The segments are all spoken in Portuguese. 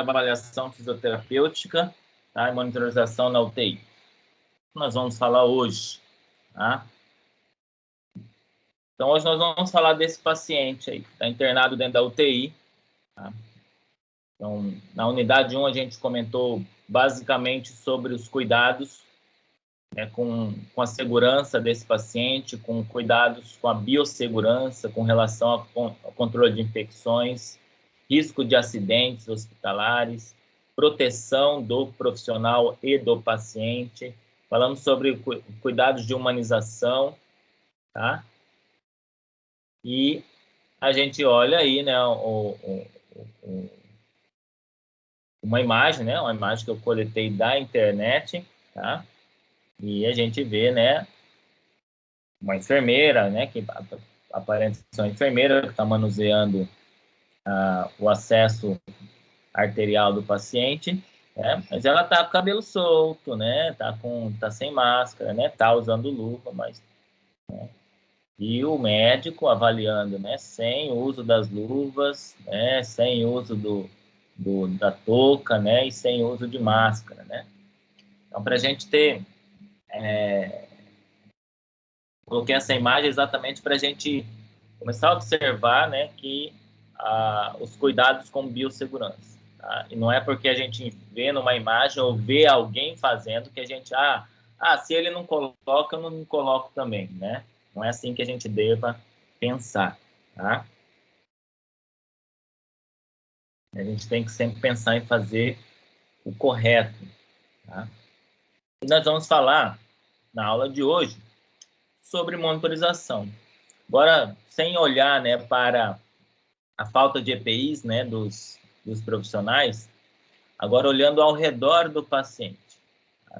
avaliação fisioterapêutica, tá? E monitorização na UTI. Nós vamos falar hoje, tá? Então, hoje nós vamos falar desse paciente aí, que está internado dentro da UTI, tá? Então, na unidade 1, a gente comentou basicamente sobre os cuidados, né, com a segurança desse paciente, com cuidados com a biossegurança, com relação ao controle de infecções, risco de acidentes hospitalares, proteção do profissional e do paciente. Falamos sobre cuidados de humanização, tá? E a gente olha aí, né, uma imagem, né, uma imagem que eu coletei da internet, tá? E a gente vê, né, uma enfermeira, né, que aparenta ser uma enfermeira que está manuseando o acesso arterial do paciente, né? Mas ela tá com o cabelo solto, né? Tá sem máscara, né? Tá usando luva, mas, né? E o médico avaliando, né? Sem uso das luvas, né? Sem uso da touca, né? E sem uso de máscara, né? Então, para a gente ter coloquei essa imagem exatamente para a gente começar a observar, né, que os cuidados com biossegurança. Tá? E não é porque a gente vê numa imagem ou vê alguém fazendo que a gente, se ele não coloca, eu não coloco também, né? Não é assim que a gente deva pensar, tá? A gente tem que sempre pensar em fazer o correto, tá? E nós vamos falar, na aula de hoje, sobre monitorização. Agora, sem olhar, né, para a falta de EPIs, né, dos profissionais, agora olhando ao redor do paciente.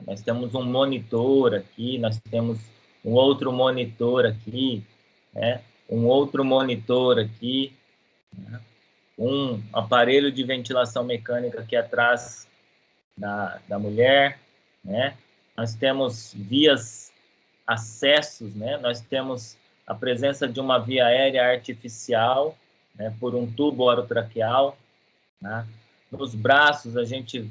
Nós temos um monitor aqui, nós temos um outro monitor aqui, né, um outro monitor aqui, né, um aparelho de ventilação mecânica aqui atrás da mulher, né, nós temos vias, acessos, né, nós temos a presença de uma via aérea artificial, né, por um tubo orotraqueal, né? Nos braços a gente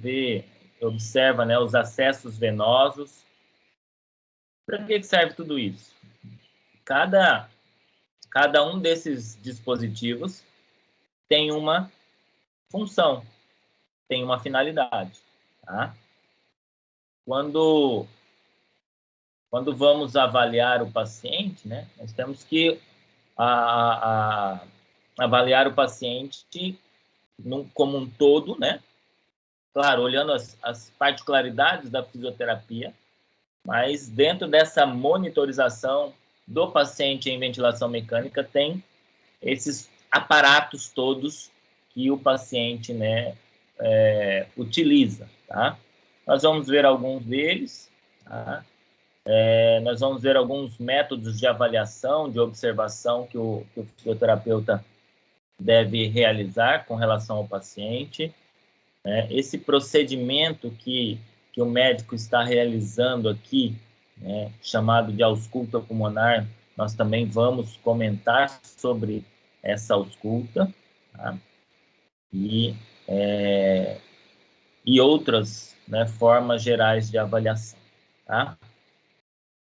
observa, né, os acessos venosos. Para que serve tudo isso? Cada um desses dispositivos tem uma função, tem uma finalidade, tá? Quando vamos avaliar o paciente, né, nós temos que avaliar o paciente como um todo, né? Claro, olhando as particularidades da fisioterapia, mas dentro dessa monitorização do paciente em ventilação mecânica tem esses aparatos todos que o paciente, né, utiliza, tá? Nós vamos ver alguns deles, tá? Nós vamos ver alguns métodos de avaliação, de observação que o fisioterapeuta deve realizar com relação ao paciente. Esse procedimento que o médico está realizando aqui, né, chamado de ausculta pulmonar, nós também vamos comentar sobre essa ausculta, tá? E outras, né, formas gerais de avaliação, tá?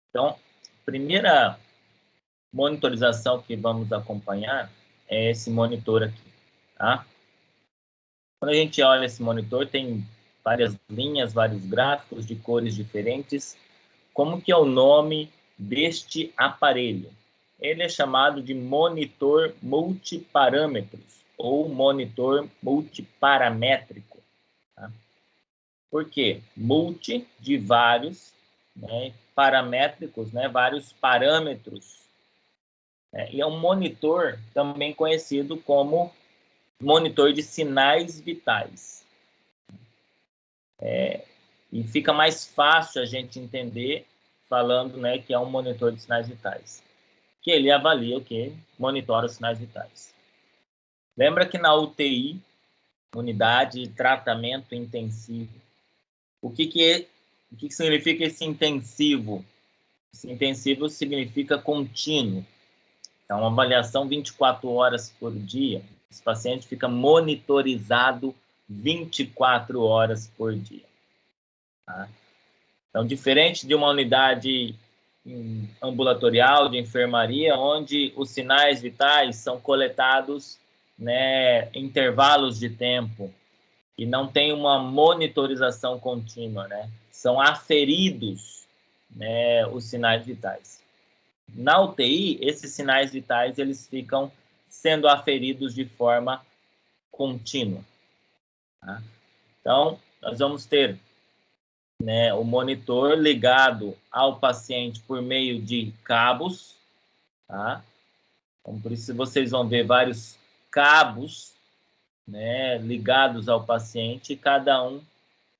Então, primeira monitorização que vamos acompanhar é esse monitor aqui, tá? Quando a gente olha esse monitor, tem várias linhas, vários gráficos de cores diferentes. Como que é o nome deste aparelho? Ele é chamado de monitor multiparâmetros ou monitor multiparamétrico. Tá? Por quê? Multi, de vários, né? Paramétricos, né? Vários parâmetros. E é um monitor também conhecido como monitor de sinais vitais. E fica mais fácil a gente entender falando, né, que é um monitor de sinais vitais. Que ele avalia o quê? Monitora os sinais vitais. Lembra que na UTI, unidade de tratamento intensivo, o que significa esse intensivo? Esse intensivo significa contínuo. É uma avaliação 24 horas por dia. Esse paciente fica monitorizado 24 horas por dia. Tá? Então, diferente de uma unidade ambulatorial de enfermaria, onde os sinais vitais são coletados, né, em intervalos de tempo e não tem uma monitorização contínua, né? São aferidos, né, os sinais vitais. Na UTI, esses sinais vitais eles ficam sendo aferidos de forma contínua. Tá? Então, nós vamos ter, né, o monitor ligado ao paciente por meio de cabos. Tá? Então, por isso vocês vão ver vários cabos, né, ligados ao paciente, e cada um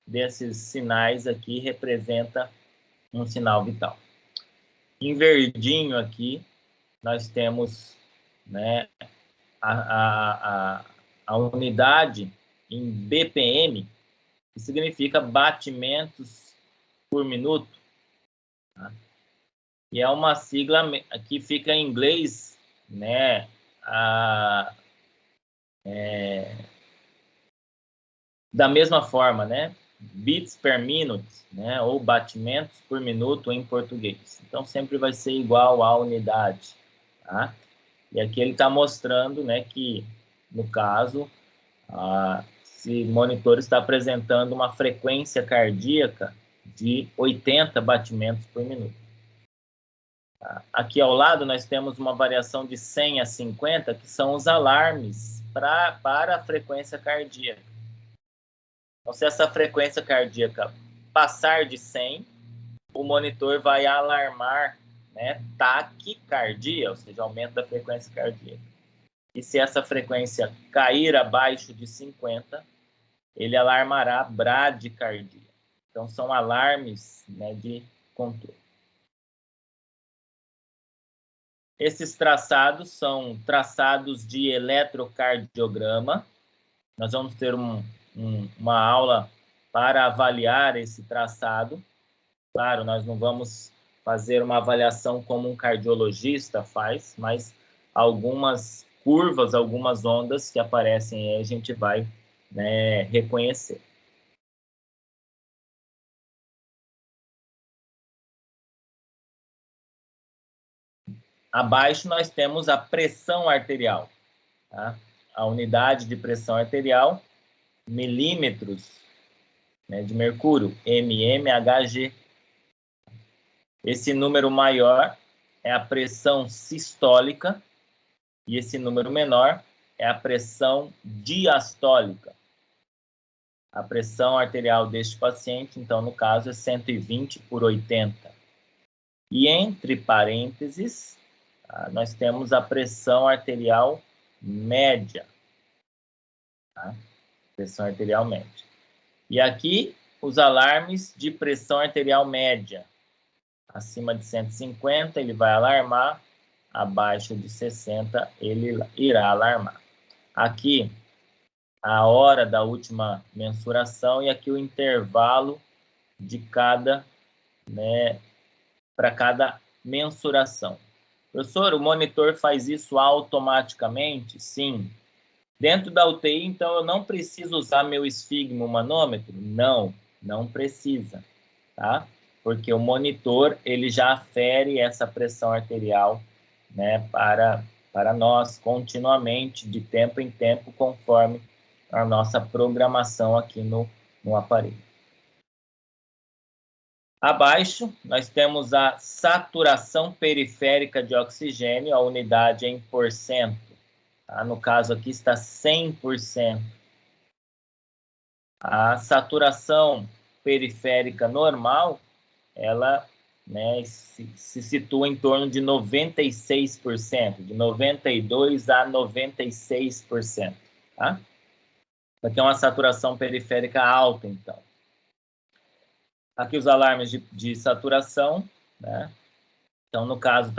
desses sinais aqui representa um sinal vital. Em verdinho aqui, nós temos, né, a unidade em BPM, que significa batimentos por minuto. Tá? E é uma sigla que fica em inglês, né, da mesma forma, né? Beats per minute, né? Ou batimentos por minuto em português. Então, sempre vai ser igual à unidade, tá? E aqui ele está mostrando, né, que, no caso, esse monitor está apresentando uma frequência cardíaca de 80 batimentos por minuto. Tá? Aqui ao lado nós temos uma variação de 100 a 50, que são os alarmes para a frequência cardíaca. Então, se essa frequência cardíaca passar de 100, o monitor vai alarmar, né, taquicardia, ou seja, aumento da frequência cardíaca. E se essa frequência cair abaixo de 50, ele alarmará bradicardia. Então, são alarmes, né, de controle. Esses traçados são traçados de eletrocardiograma. Nós vamos ter uma aula para avaliar esse traçado. Claro, nós não vamos fazer uma avaliação como um cardiologista faz, mas algumas curvas, algumas ondas que aparecem aí, a gente vai, né, reconhecer. Abaixo nós temos a pressão arterial. Tá? A unidade de pressão arterial, milímetros, né, de mercúrio, mmHg. Esse número maior é a pressão sistólica e esse número menor é a pressão diastólica. A pressão arterial deste paciente, então, no caso, é 120 por 80. E entre parênteses, nós temos a pressão arterial média. Tá? Pressão arterial média. E aqui, os alarmes de pressão arterial média. Acima de 150, ele vai alarmar. Abaixo de 60, ele irá alarmar. Aqui, a hora da última mensuração e aqui o intervalo de cada, né, para cada mensuração. Professor, o monitor faz isso automaticamente? Sim. Dentro da UTI, então, eu não preciso usar meu esfigmomanômetro? Não, não precisa, tá? Porque o monitor, ele já afere essa pressão arterial, né, para nós, continuamente, de tempo em tempo, conforme a nossa programação aqui no aparelho. Abaixo, nós temos a saturação periférica de oxigênio, a unidade em porcento. Tá? No caso aqui está 100%. A saturação periférica normal, ela, né, se situa em torno de 96%, de 92% a 96%. Tá? Aqui é uma saturação periférica alta, então. Aqui os alarmes de saturação, né? Então, no caso,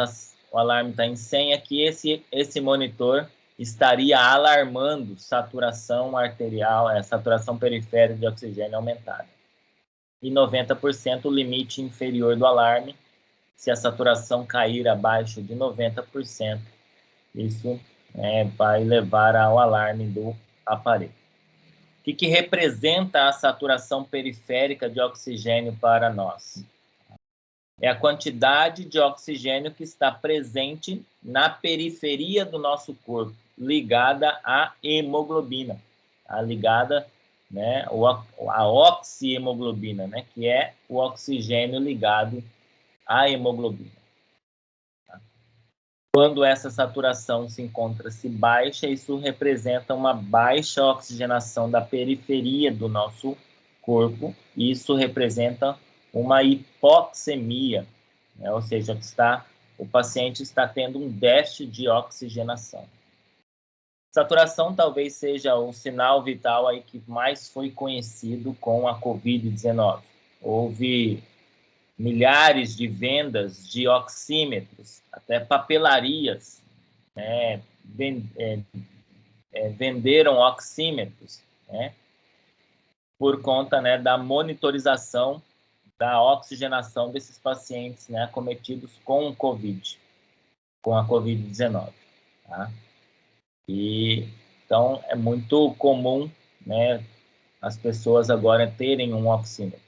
o alarme está em 100, aqui esse monitor estaria alarmando saturação arterial, saturação periférica de oxigênio aumentada. E 90% o limite inferior do alarme, se a saturação cair abaixo de 90%, isso vai levar ao alarme do aparelho. O que representa a saturação periférica de oxigênio para nós? É a quantidade de oxigênio que está presente na periferia do nosso corpo, ligada à hemoglobina, ligada, né, a oxihemoglobina, né, que é o oxigênio ligado à hemoglobina. Quando essa saturação se encontra-se baixa, isso representa uma baixa oxigenação da periferia do nosso corpo, e isso representa uma hipoxemia, né? Ou seja, o paciente está tendo um déficit de oxigenação. Saturação talvez seja o sinal vital aí que mais foi conhecido com a Covid-19. Houve milhares de vendas de oxímetros, até papelarias, né, venderam oxímetros, né, por conta, né, da monitorização da oxigenação desses pacientes, né, acometidos com a Covid-19. Tá? E, então, é muito comum, né, as pessoas agora terem um oxímetro.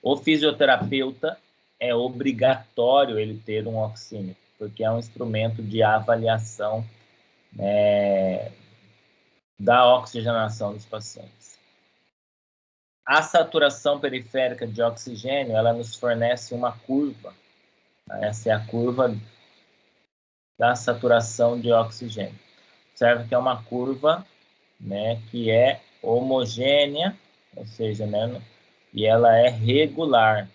O fisioterapeuta é obrigatório ele ter um oxímetro, porque é um instrumento de avaliação da oxigenação dos pacientes. A saturação periférica de oxigênio, ela nos fornece uma curva. Essa é a curva da saturação de oxigênio. Observe que é uma curva, né, que é homogênea, ou seja, né, e ela é regular.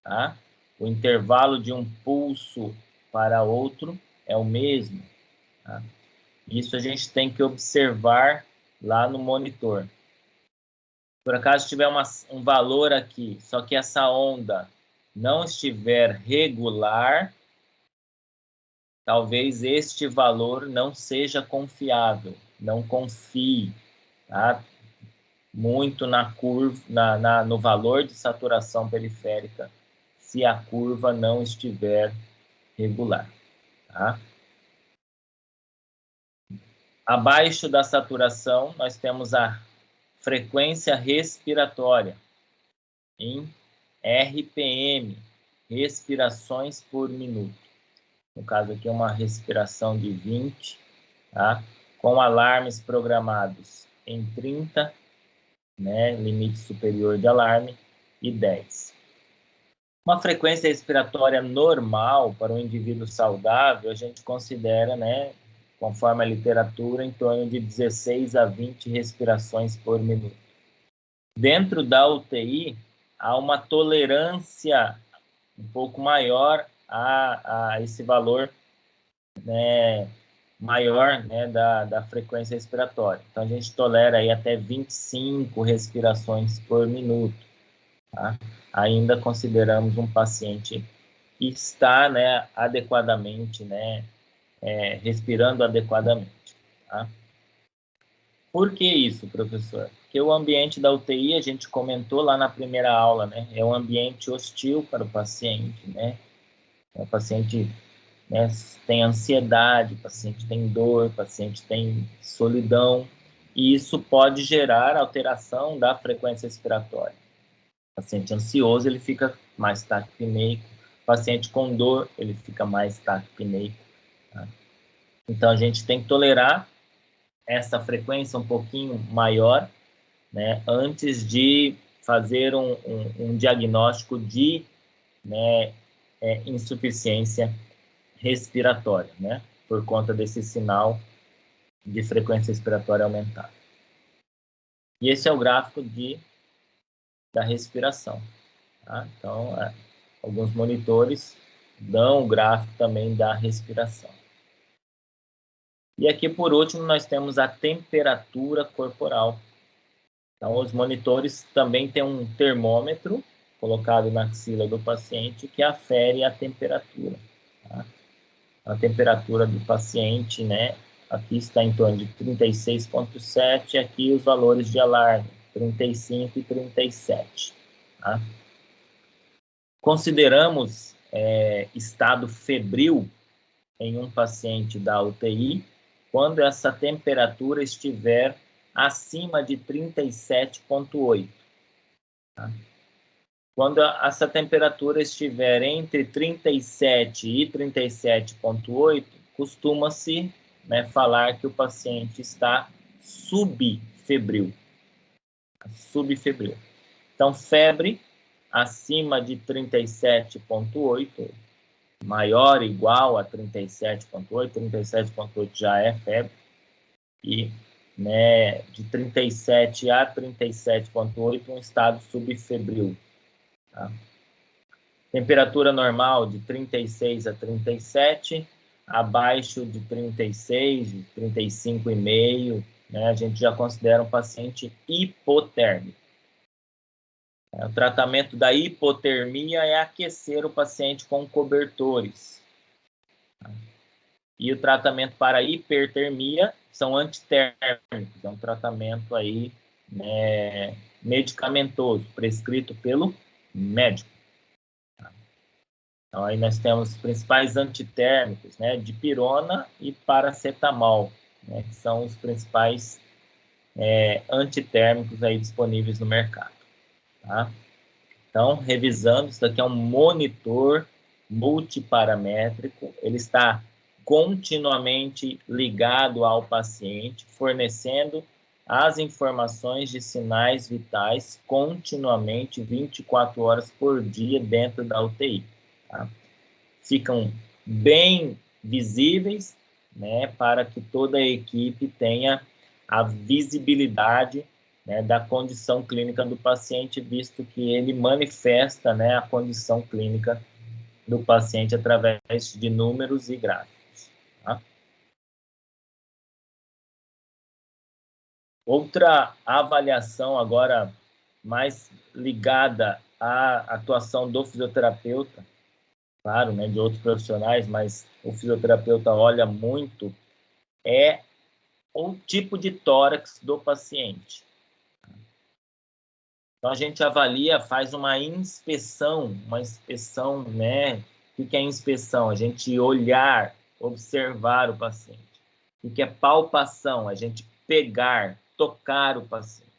Tá? O intervalo de um pulso para outro é o mesmo. Tá? Isso a gente tem que observar lá no monitor. Por acaso tiver um valor aqui, só que essa onda não estiver regular, talvez este valor não seja confiável. Não confie, tá? Muito na curva, no valor de saturação periférica, se a curva não estiver regular. Tá? Abaixo da saturação, nós temos a frequência respiratória, em RPM, respirações por minuto. No caso aqui é uma respiração de 20, tá? Com alarmes programados em 30, né? Limite superior de alarme, e 10. Uma frequência respiratória normal para um indivíduo saudável, a gente considera, né, conforme a literatura, em torno de 16 a 20 respirações por minuto. Dentro da UTI, há uma tolerância um pouco maior a esse valor, né, maior, né, da frequência respiratória. Então, a gente tolera aí até 25 respirações por minuto. Tá? Ainda consideramos um paciente que está, né, adequadamente, né, respirando adequadamente. Tá? Por que isso, professor? Porque o ambiente da UTI, a gente comentou lá na primeira aula, né, é um ambiente hostil para o paciente, né? O paciente, né, tem ansiedade, o paciente tem dor, o paciente tem solidão, e isso pode gerar alteração da frequência respiratória. O paciente ansioso, ele fica mais taquipneico. O paciente com dor, ele fica mais taquipneico. Tá? Então, a gente tem que tolerar essa frequência um pouquinho maior, né, antes de fazer um diagnóstico de, né, insuficiência respiratória, né, por conta desse sinal de frequência respiratória aumentada. E esse é o gráfico da respiração. Tá? Então, alguns monitores dão o gráfico também da respiração. E aqui, por último, nós temos a temperatura corporal. Então, os monitores também têm um termômetro colocado na axila do paciente que afere a temperatura. Tá? A temperatura do paciente, né? Aqui está em torno de 36,7, aqui os valores de alarme, 35 e 37. Tá? Consideramos estado febril em um paciente da UTI quando essa temperatura estiver acima de 37,8. Tá? Quando essa temperatura estiver entre 37 e 37,8, costuma-se, né, falar que o paciente está subfebril. Subfebril. Então, febre acima de 37,8, maior ou igual a 37,8, 37,8 já é febre, e né, de 37 a 37,8, um estado subfebril. Tá? Temperatura normal de 36 a 37, abaixo de 36, 35,5, né, a gente já considera um paciente hipotérmico. O tratamento da hipotermia é aquecer o paciente com cobertores. E o tratamento para hipertermia são antitérmicos, é um tratamento aí, né, medicamentoso, prescrito pelo médico. Então, aí nós temos os principais antitérmicos, né, dipirona e paracetamol, né, que são os principais antitérmicos aí disponíveis no mercado. Tá? Então, revisando, isso daqui é um monitor multiparamétrico, ele está continuamente ligado ao paciente, fornecendo as informações de sinais vitais continuamente, 24 horas por dia dentro da UTI. Tá? Ficam bem visíveis, né, para que toda a equipe tenha a visibilidade, né, da condição clínica do paciente, visto que ele manifesta, né, a condição clínica do paciente através de números e gráficos. Tá? Outra avaliação agora mais ligada à atuação do fisioterapeuta, claro, né, de outros profissionais, mas o fisioterapeuta olha muito, é o tipo de tórax do paciente. Então, a gente avalia, faz uma inspeção, né? O que é inspeção? A gente olhar, observar o paciente. O que é palpação? A gente pegar, tocar o paciente.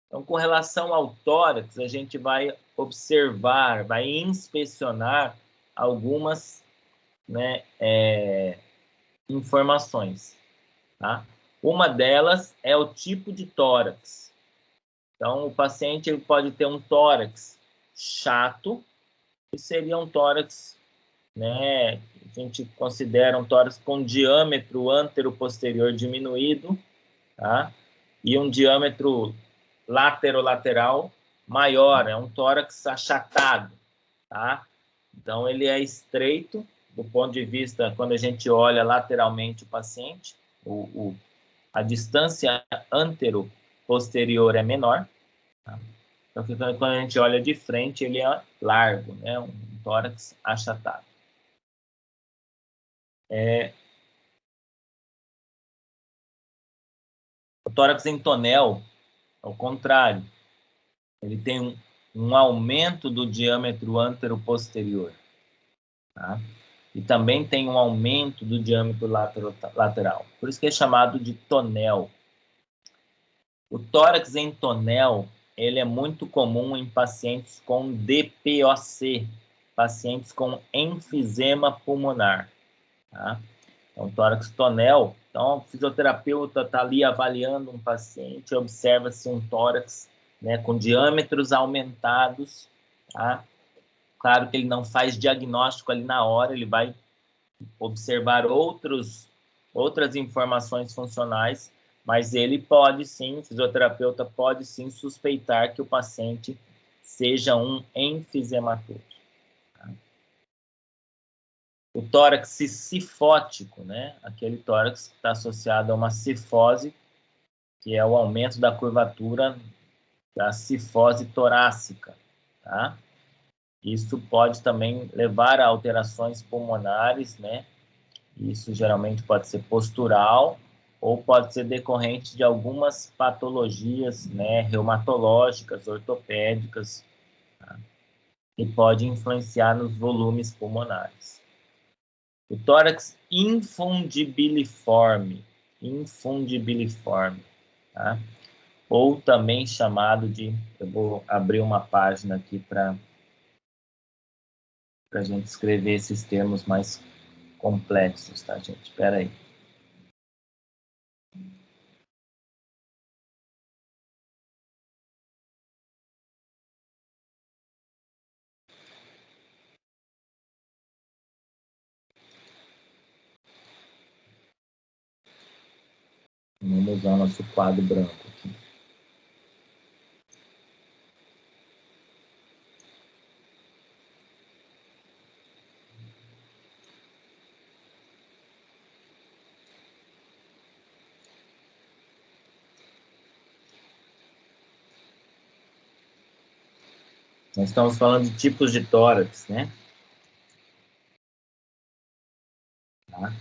Então, com relação ao tórax, a gente vai observar, vai inspecionar algumas, né, informações. Tá? Uma delas é o tipo de tórax. Então, o paciente pode ter um tórax chato, que seria um tórax, né, a gente considera um tórax com diâmetro antero-posterior diminuído, tá? E um diâmetro lateral maior, é um tórax achatado, tá? Então, ele é estreito, do ponto de vista, quando a gente olha lateralmente o paciente, a distância antero-posterior é menor, tá? Então, quando a gente olha de frente, ele é largo, né? Um tórax achatado. O tórax em tonel, ao contrário, ele tem um aumento do diâmetro antero-posterior, tá? E também tem um aumento do diâmetro lateral. Por isso que é chamado de tonel. O tórax em tonel, ele é muito comum em pacientes com DPOC, pacientes com enfisema pulmonar. Tá? Então, tórax tonel. Então, o fisioterapeuta está ali avaliando um paciente, observa-se um tórax, né, com diâmetros aumentados. Tá? Claro que ele não faz diagnóstico ali na hora, ele vai observar outras informações funcionais, mas ele pode sim, o fisioterapeuta pode sim suspeitar que o paciente seja um enfisematório. Tá? O tórax cifótico, né? Aquele tórax que está associado a uma cifose, que é o aumento da curvatura da cifose torácica, tá? Isso pode também levar a alterações pulmonares, né? Isso geralmente pode ser postural ou pode ser decorrente de algumas patologias, né, reumatológicas, ortopédicas, tá? E pode influenciar nos volumes pulmonares. O tórax infundibiliforme. tá? Ou também chamado de... Eu vou abrir uma página aqui para a gente escrever esses termos mais complexos, tá, gente? Espera aí. Vamos usar o nosso quadro branco aqui. Nós estamos falando de tipos de tórax, né? Tá?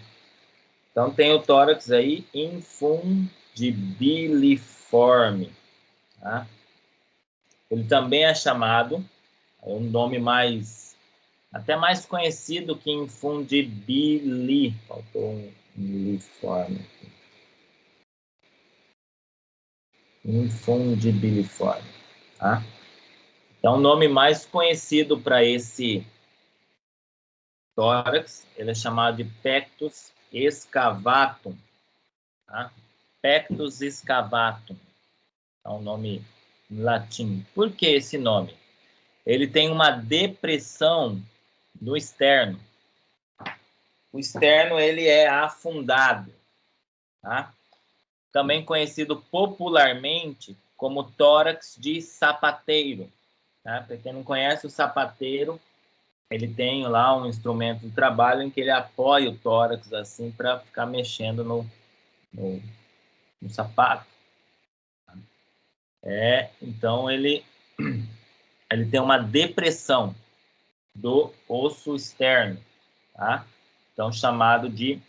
Então, tem o tórax aí infundibiliforme, tá? Ele também é chamado, é um nome até mais conhecido que infundibili. Faltou um biliforme. Infundibiliforme, tá? Então, o nome mais conhecido para esse tórax, ele é chamado de Pectus excavatum, tá? Pectus excavatum, é um nome em latim. Por que esse nome? Ele tem uma depressão no externo. O externo, ele é afundado, tá? Também conhecido popularmente como tórax de sapateiro, tá? Para quem não conhece, o sapateiro, ele tem lá um instrumento de trabalho em que ele apoia o tórax assim para ficar mexendo no sapato. Então ele tem uma depressão do osso externo, tá? Então chamado de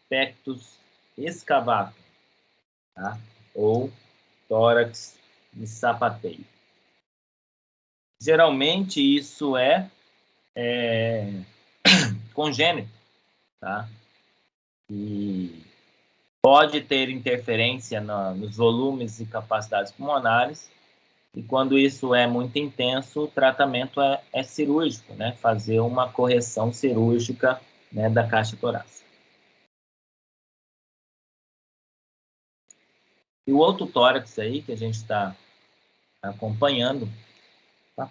pectus excavatum, tá? Ou tórax de sapateiro. Geralmente isso é congênito, tá? E pode ter interferência nos volumes e capacidades pulmonares, e quando isso é muito intenso, o tratamento é cirúrgico, né? Fazer uma correção cirúrgica, né, da caixa torácica. E o outro tórax aí que a gente está acompanhando, tá?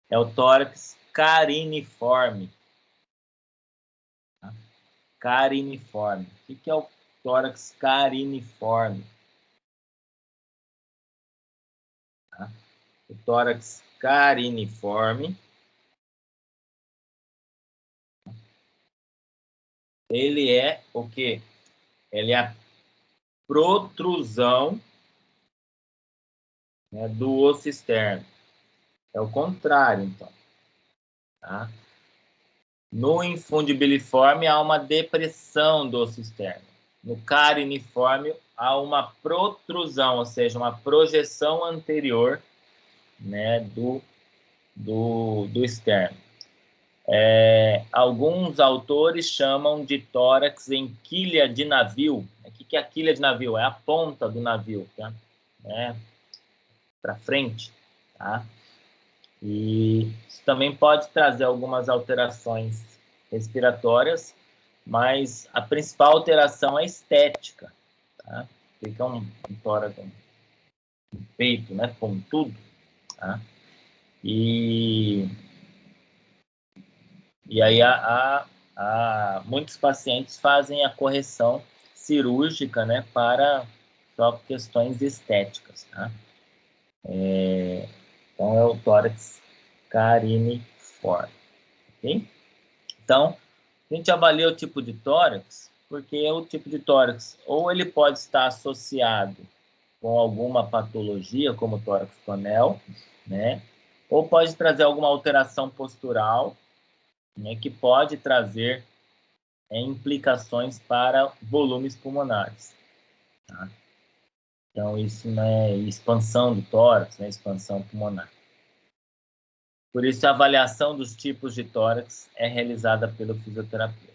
É o tórax cariniforme. Tá? Cariniforme. O que é o tórax cariniforme? Tá? O tórax cariniforme, ele é o quê? Ele é a protrusão, né, do osso externo. É o contrário, então. Tá? No infundibiliforme, há uma depressão do osso externo. No cariniforme, há uma protrusão, ou seja, uma projeção anterior, né, do externo. Alguns autores chamam de tórax em quilha de navio. O que é a quilha de navio? É a ponta do navio, tá? Para frente, tá? E isso também pode trazer algumas alterações respiratórias, mas a principal alteração é estética, tá? Fica um tórax, um peito, né, pontudo, tá? E aí muitos pacientes fazem a correção cirúrgica, né, para só questões estéticas, tá? Então é o tórax cariniforme, ok? Então, a gente avalia o tipo de tórax, porque o tipo de tórax, ou ele pode estar associado com alguma patologia, como o tórax tonel, né? Ou pode trazer alguma alteração postural, né, que pode trazer implicações para volumes pulmonares. Tá? Então, isso é expansão do tórax, né, expansão pulmonar. Por isso, a avaliação dos tipos de tórax é realizada pelo fisioterapeuta.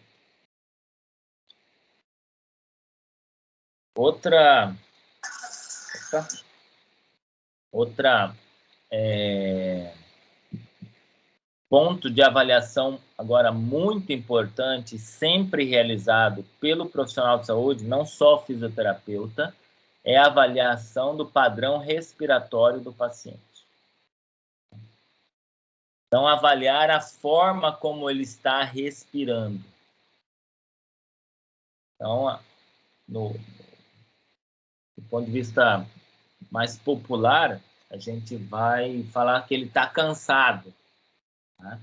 Outra clínica. Outra ponto de avaliação, agora muito importante, sempre realizado pelo profissional de saúde, não só o fisioterapeuta, é a avaliação do padrão respiratório do paciente. Então, avaliar a forma como ele está respirando. Então, do ponto de vista mais popular, a gente vai falar que ele está cansado. Tá?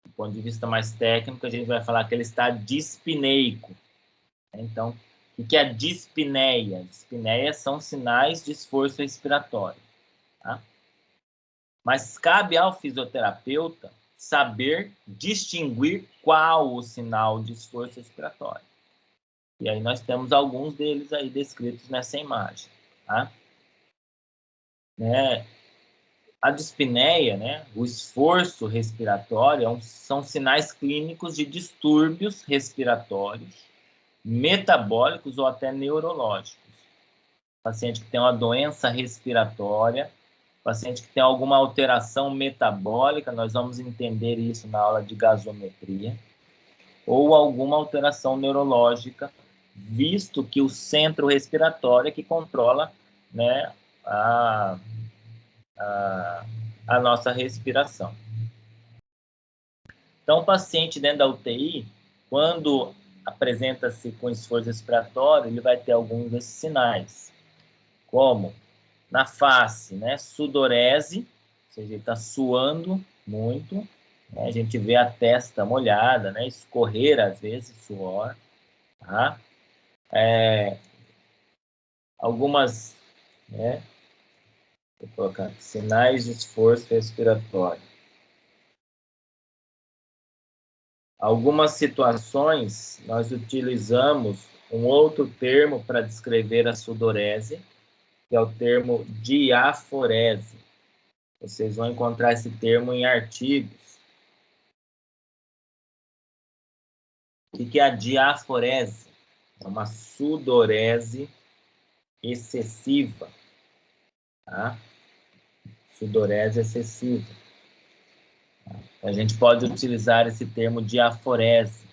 Do ponto de vista mais técnico, a gente vai falar que ele está dispneico. Então, o que é a dispneia? Dispneia são sinais de esforço respiratório. Tá? Mas cabe ao fisioterapeuta saber distinguir qual o sinal de esforço respiratório. E aí nós temos alguns deles aí descritos nessa imagem. Tá? A dispneia, né, o esforço respiratório, são sinais clínicos de distúrbios respiratórios, metabólicos ou até neurológicos. Paciente que tem uma doença respiratória, paciente que tem alguma alteração metabólica, nós vamos entender isso na aula de gasometria, ou alguma alteração neurológica, visto que o centro respiratório é que controla, né, a nossa respiração. Então, o paciente dentro da UTI, quando apresenta-se com esforço respiratório, ele vai ter alguns desses sinais, como na face, né, sudorese, ou seja, ele está suando muito, né, a gente vê a testa molhada, né, escorrer às vezes suor, tá? Algumas, né, vou colocar aqui, sinais de esforço respiratório. Algumas situações, nós utilizamos um outro termo para descrever a sudorese, que é o termo diaforese. Vocês vão encontrar esse termo em artigos. O que é a diaforese? É uma sudorese excessiva. Tá? Sudorese excessiva. A gente pode utilizar esse termo diaforese.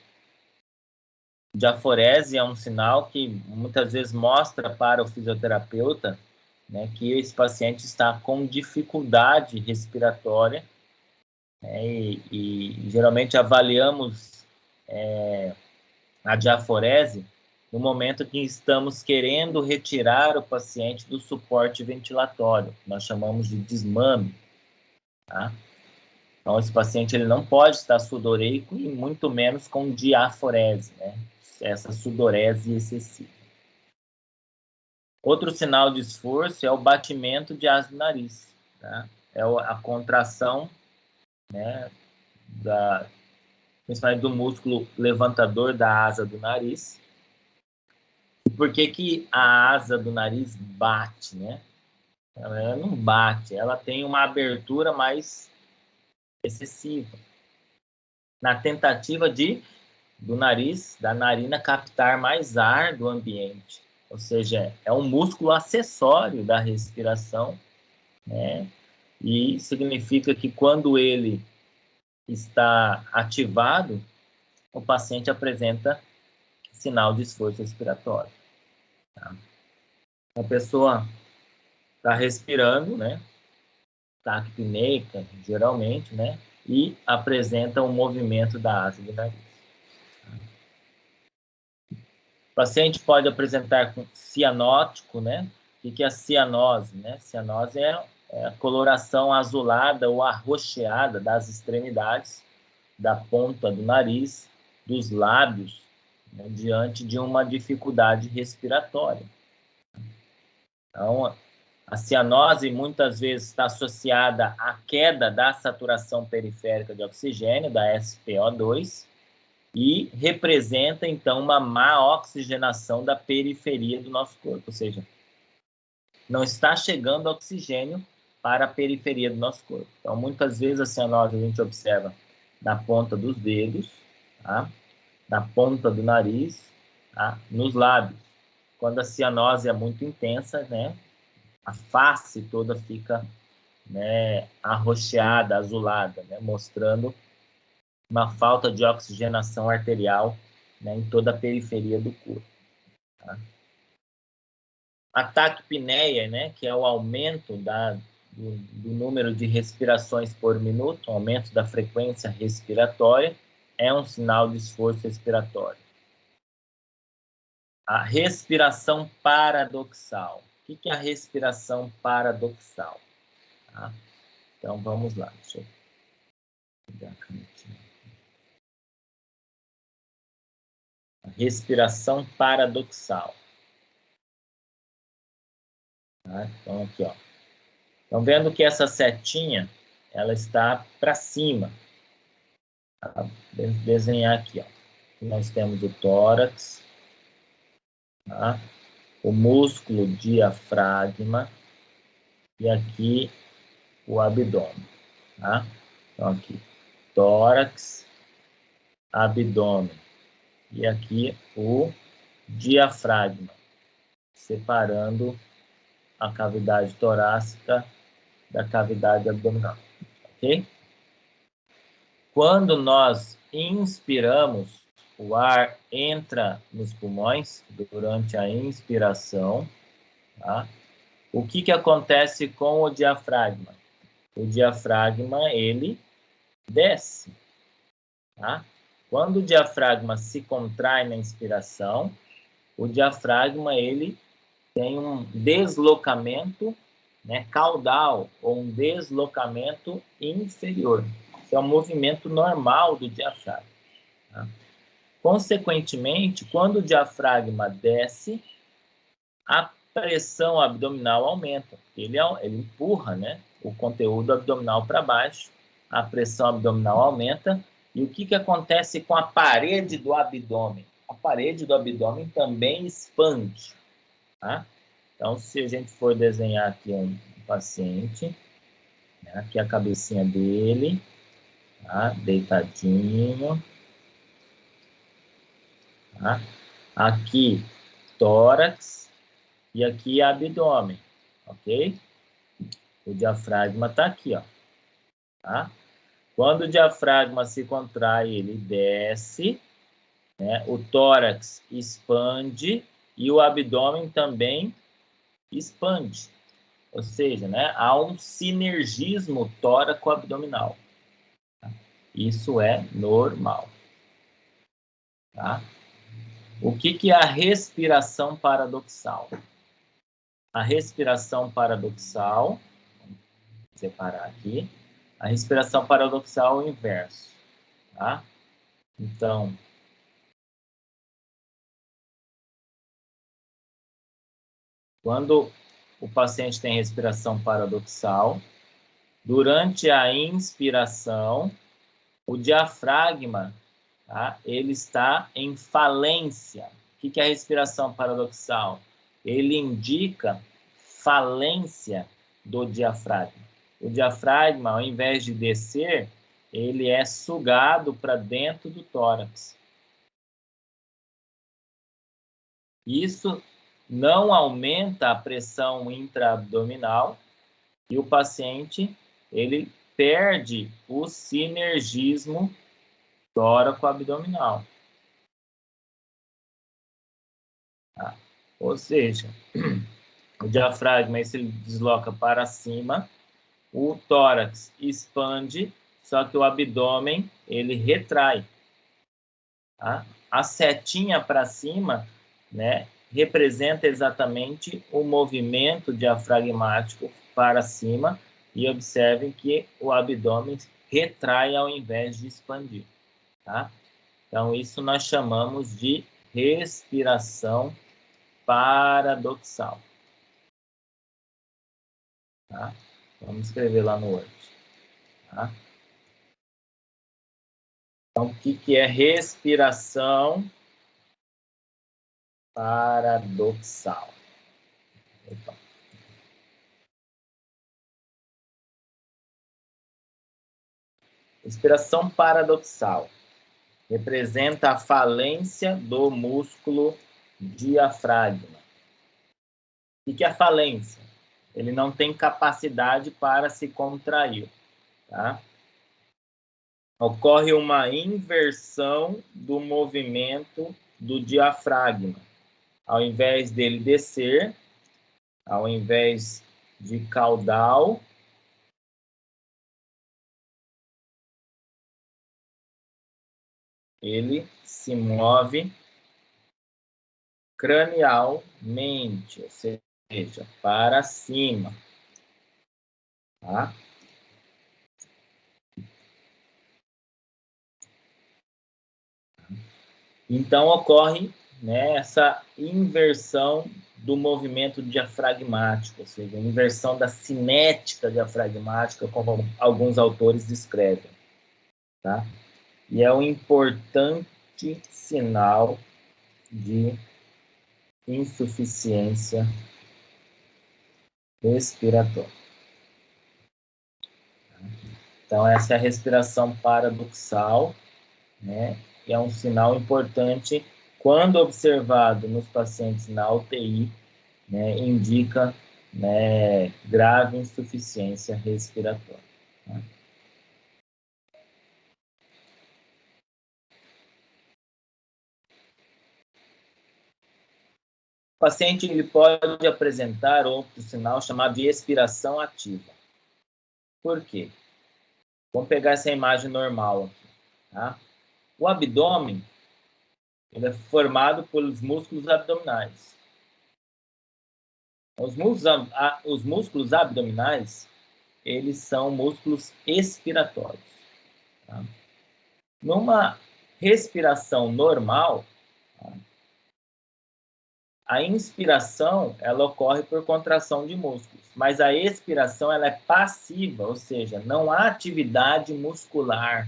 Diaforese é um sinal que muitas vezes mostra para o fisioterapeuta, né, que esse paciente está com dificuldade respiratória, né, e geralmente avaliamos a diaforese no momento que estamos querendo retirar o paciente do suporte ventilatório, que nós chamamos de desmame. Tá? Então, esse paciente ele não pode estar sudoreico e muito menos com diaforese, né? Essa sudorese excessiva. Outro sinal de esforço é o batimento de asa do nariz. Tá? É a contração, né, principalmente do músculo levantador da asa do nariz. Por que a asa do nariz bate? Né? Ela não bate, ela tem uma abertura mais excessiva. Na tentativa do nariz, da narina, captar mais ar do ambiente. Ou seja, é um músculo acessório da respiração, né? E significa que quando ele está ativado, o paciente apresenta sinal de esforço respiratório. Tá? A pessoa está respirando, né? Taquipneica, geralmente, né? E apresenta um movimento da asa do nariz. O paciente pode apresentar com cianótico, né? O que é a cianose? Né? Cianose é a coloração azulada ou arroxeada das extremidades, da ponta do nariz, dos lábios, né? Diante de uma dificuldade respiratória. Então, a cianose muitas vezes está associada à queda da saturação periférica de oxigênio, da SpO2, e representa, então, uma má oxigenação da periferia do nosso corpo, ou seja, não está chegando oxigênio para a periferia do nosso corpo. Então, muitas vezes a cianose a gente observa na ponta dos dedos, tá? Na ponta do nariz, tá? Nos lábios. Quando a cianose é muito intensa, né? a face toda fica, né, arroxeada, azulada, né, mostrando uma falta de oxigenação arterial, né, em toda a periferia do corpo. Tá? A taquipneia, né, que é o aumento do número de respirações por minuto, aumento da frequência respiratória, é um sinal de esforço respiratório. A respiração paradoxal. O que é a respiração paradoxal? Tá? Então, vamos lá. Deixa eu pegar a canetinha. A respiração paradoxal. Tá? Então, aqui, ó. Estão vendo que essa setinha, ela está para cima. Tá? Desenhar aqui, ó. Nós temos o tórax, tá? O músculo diafragma e aqui o abdômen. Tá? Então, aqui, tórax, abdômen e aqui o diafragma, separando a cavidade torácica da cavidade abdominal. Ok? Quando nós inspiramos, o ar entra nos pulmões durante a inspiração. Tá? O que acontece com o diafragma? O diafragma, ele desce. Tá? Quando o diafragma se contrai na inspiração, o diafragma, ele tem um deslocamento, né, caudal, ou um deslocamento inferior. Isso é um movimento normal do diafragma. Tá? Consequentemente, quando o diafragma desce, a pressão abdominal aumenta. Ele empurra, né, o conteúdo abdominal para baixo, a pressão abdominal aumenta. E o que acontece com a parede do abdômen? A parede do abdômen também expande. Tá? Então, se a gente for desenhar aqui um paciente, né, aqui a cabecinha dele, tá? Deitadinho. Tá? Aqui, tórax e aqui abdômen, ok? O diafragma está aqui, ó. Tá? Quando o diafragma se contrai, ele desce, né? O tórax expande e o abdômen também expande. Ou seja, né, há um sinergismo tóraco-abdominal. Tá? Isso é normal. Tá? O que é a respiração paradoxal? A respiração paradoxal, vou separar aqui, a respiração paradoxal é o inverso. Tá? Então, quando o paciente tem respiração paradoxal, durante a inspiração, o diafragma, tá, ele está em falência. O que é a respiração paradoxal? Ele indica falência do diafragma. O diafragma, ao invés de descer, ele é sugado para dentro do tórax. Isso não aumenta a pressão intraabdominal e o paciente, ele perde o sinergismo tóraco-abdominal. Tá? Ou seja, o diafragma se desloca para cima, o tórax expande, só que o abdômen ele retrai. Tá? A setinha para cima, né, representa exatamente o movimento diafragmático para cima e observem que o abdômen retrai ao invés de expandir. Tá? Então, isso nós chamamos de respiração paradoxal. Tá? Vamos escrever lá no Word. Tá? Então, o que é respiração paradoxal? Opa. Respiração paradoxal representa a falência do músculo diafragma. O que é a falência? ele não tem capacidade para se contrair, tá? Ocorre uma inversão do movimento do diafragma. Ao invés dele descer, ao invés de caudal, ele se move cranialmente, ou seja, para cima, tá? Então ocorre, né, essa inversão do movimento diafragmático, ou seja, inversão da cinética diafragmática, como alguns autores descrevem, tá? E é um importante sinal de insuficiência respiratória. Então, essa é a respiração paradoxal, né? Que é um sinal importante quando observado nos pacientes na UTI, né? Indica, né, grave insuficiência respiratória. Tá? O paciente ele pode apresentar outro sinal chamado de expiração ativa. Por quê? Vamos pegar essa imagem normal aqui, tá? O abdômen ele é formado pelos músculos abdominais. Os músculos abdominais, eles são músculos expiratórios. Tá? Numa respiração normal, tá? A inspiração ela ocorre por contração de músculos, mas a expiração ela é passiva, ou seja, não há atividade muscular,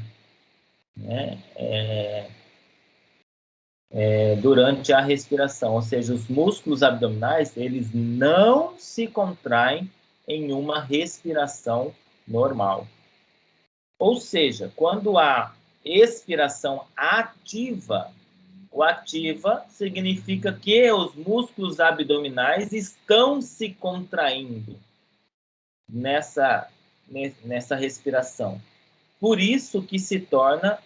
né? Durante a respiração, ou seja, os músculos abdominais eles não se contraem em uma respiração normal. Ou seja, quando há expiração ativa, o ativa significa que os músculos abdominais estão se contraindo nessa respiração. Por isso que se torna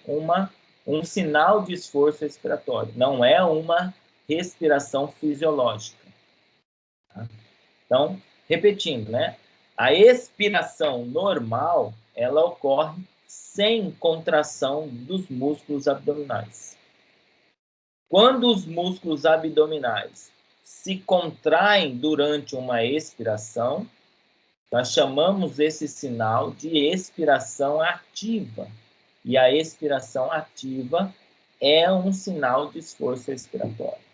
um sinal de esforço respiratório. Não é uma respiração fisiológica. Tá? Então, repetindo, né? A expiração normal, ela ocorre sem contração dos músculos abdominais. Quando os músculos abdominais se contraem durante uma expiração, nós chamamos esse sinal de expiração ativa. E a expiração ativa é um sinal de esforço respiratório.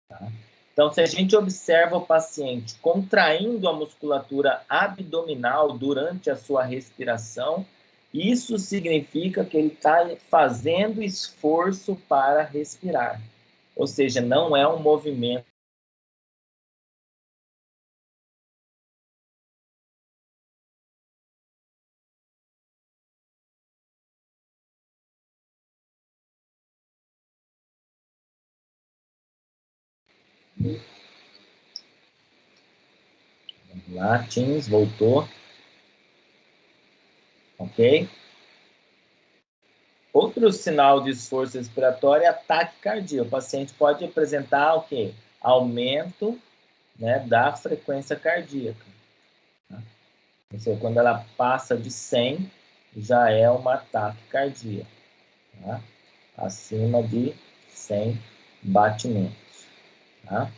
Tá? Então, se a gente observa o paciente contraindo a musculatura abdominal durante a sua respiração, isso significa que ele está fazendo esforço para respirar. Ou seja, não é um movimento. Vamos lá, Teams, voltou. Ok? Outro sinal de esforço respiratório é a taquicardia. O paciente pode apresentar o quê? Aumento, né, da frequência cardíaca. Tá? Ou seja, quando ela passa de 100, já é uma taquicardia. Tá? Acima de 100 batimentos. Tá?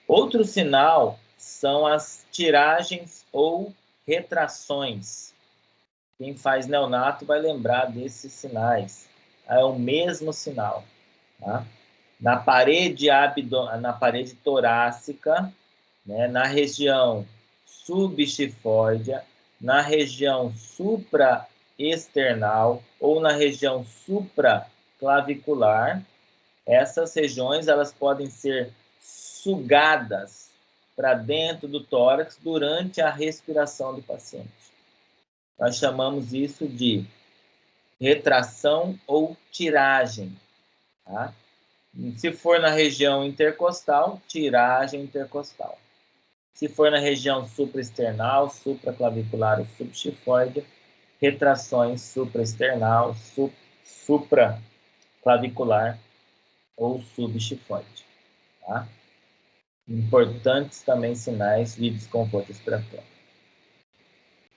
Outro sinal são as tiragens ou retrações. Quem faz neonato vai lembrar desses sinais. É o mesmo sinal. Tá? Na parede torácica, né, na região subxifóidea, na região supraesternal ou na região supraclavicular, essas regiões elas podem ser sugadas para dentro do tórax durante a respiração do paciente. Nós chamamos isso de retração ou tiragem. Tá? Se for na região intercostal, tiragem intercostal. Se for na região supraesternal, supraclavicular ou subxifoide, retrações supraesternal, supraclavicular ou subxifoide. Tá? Importantes também sinais de desconforto respiratório.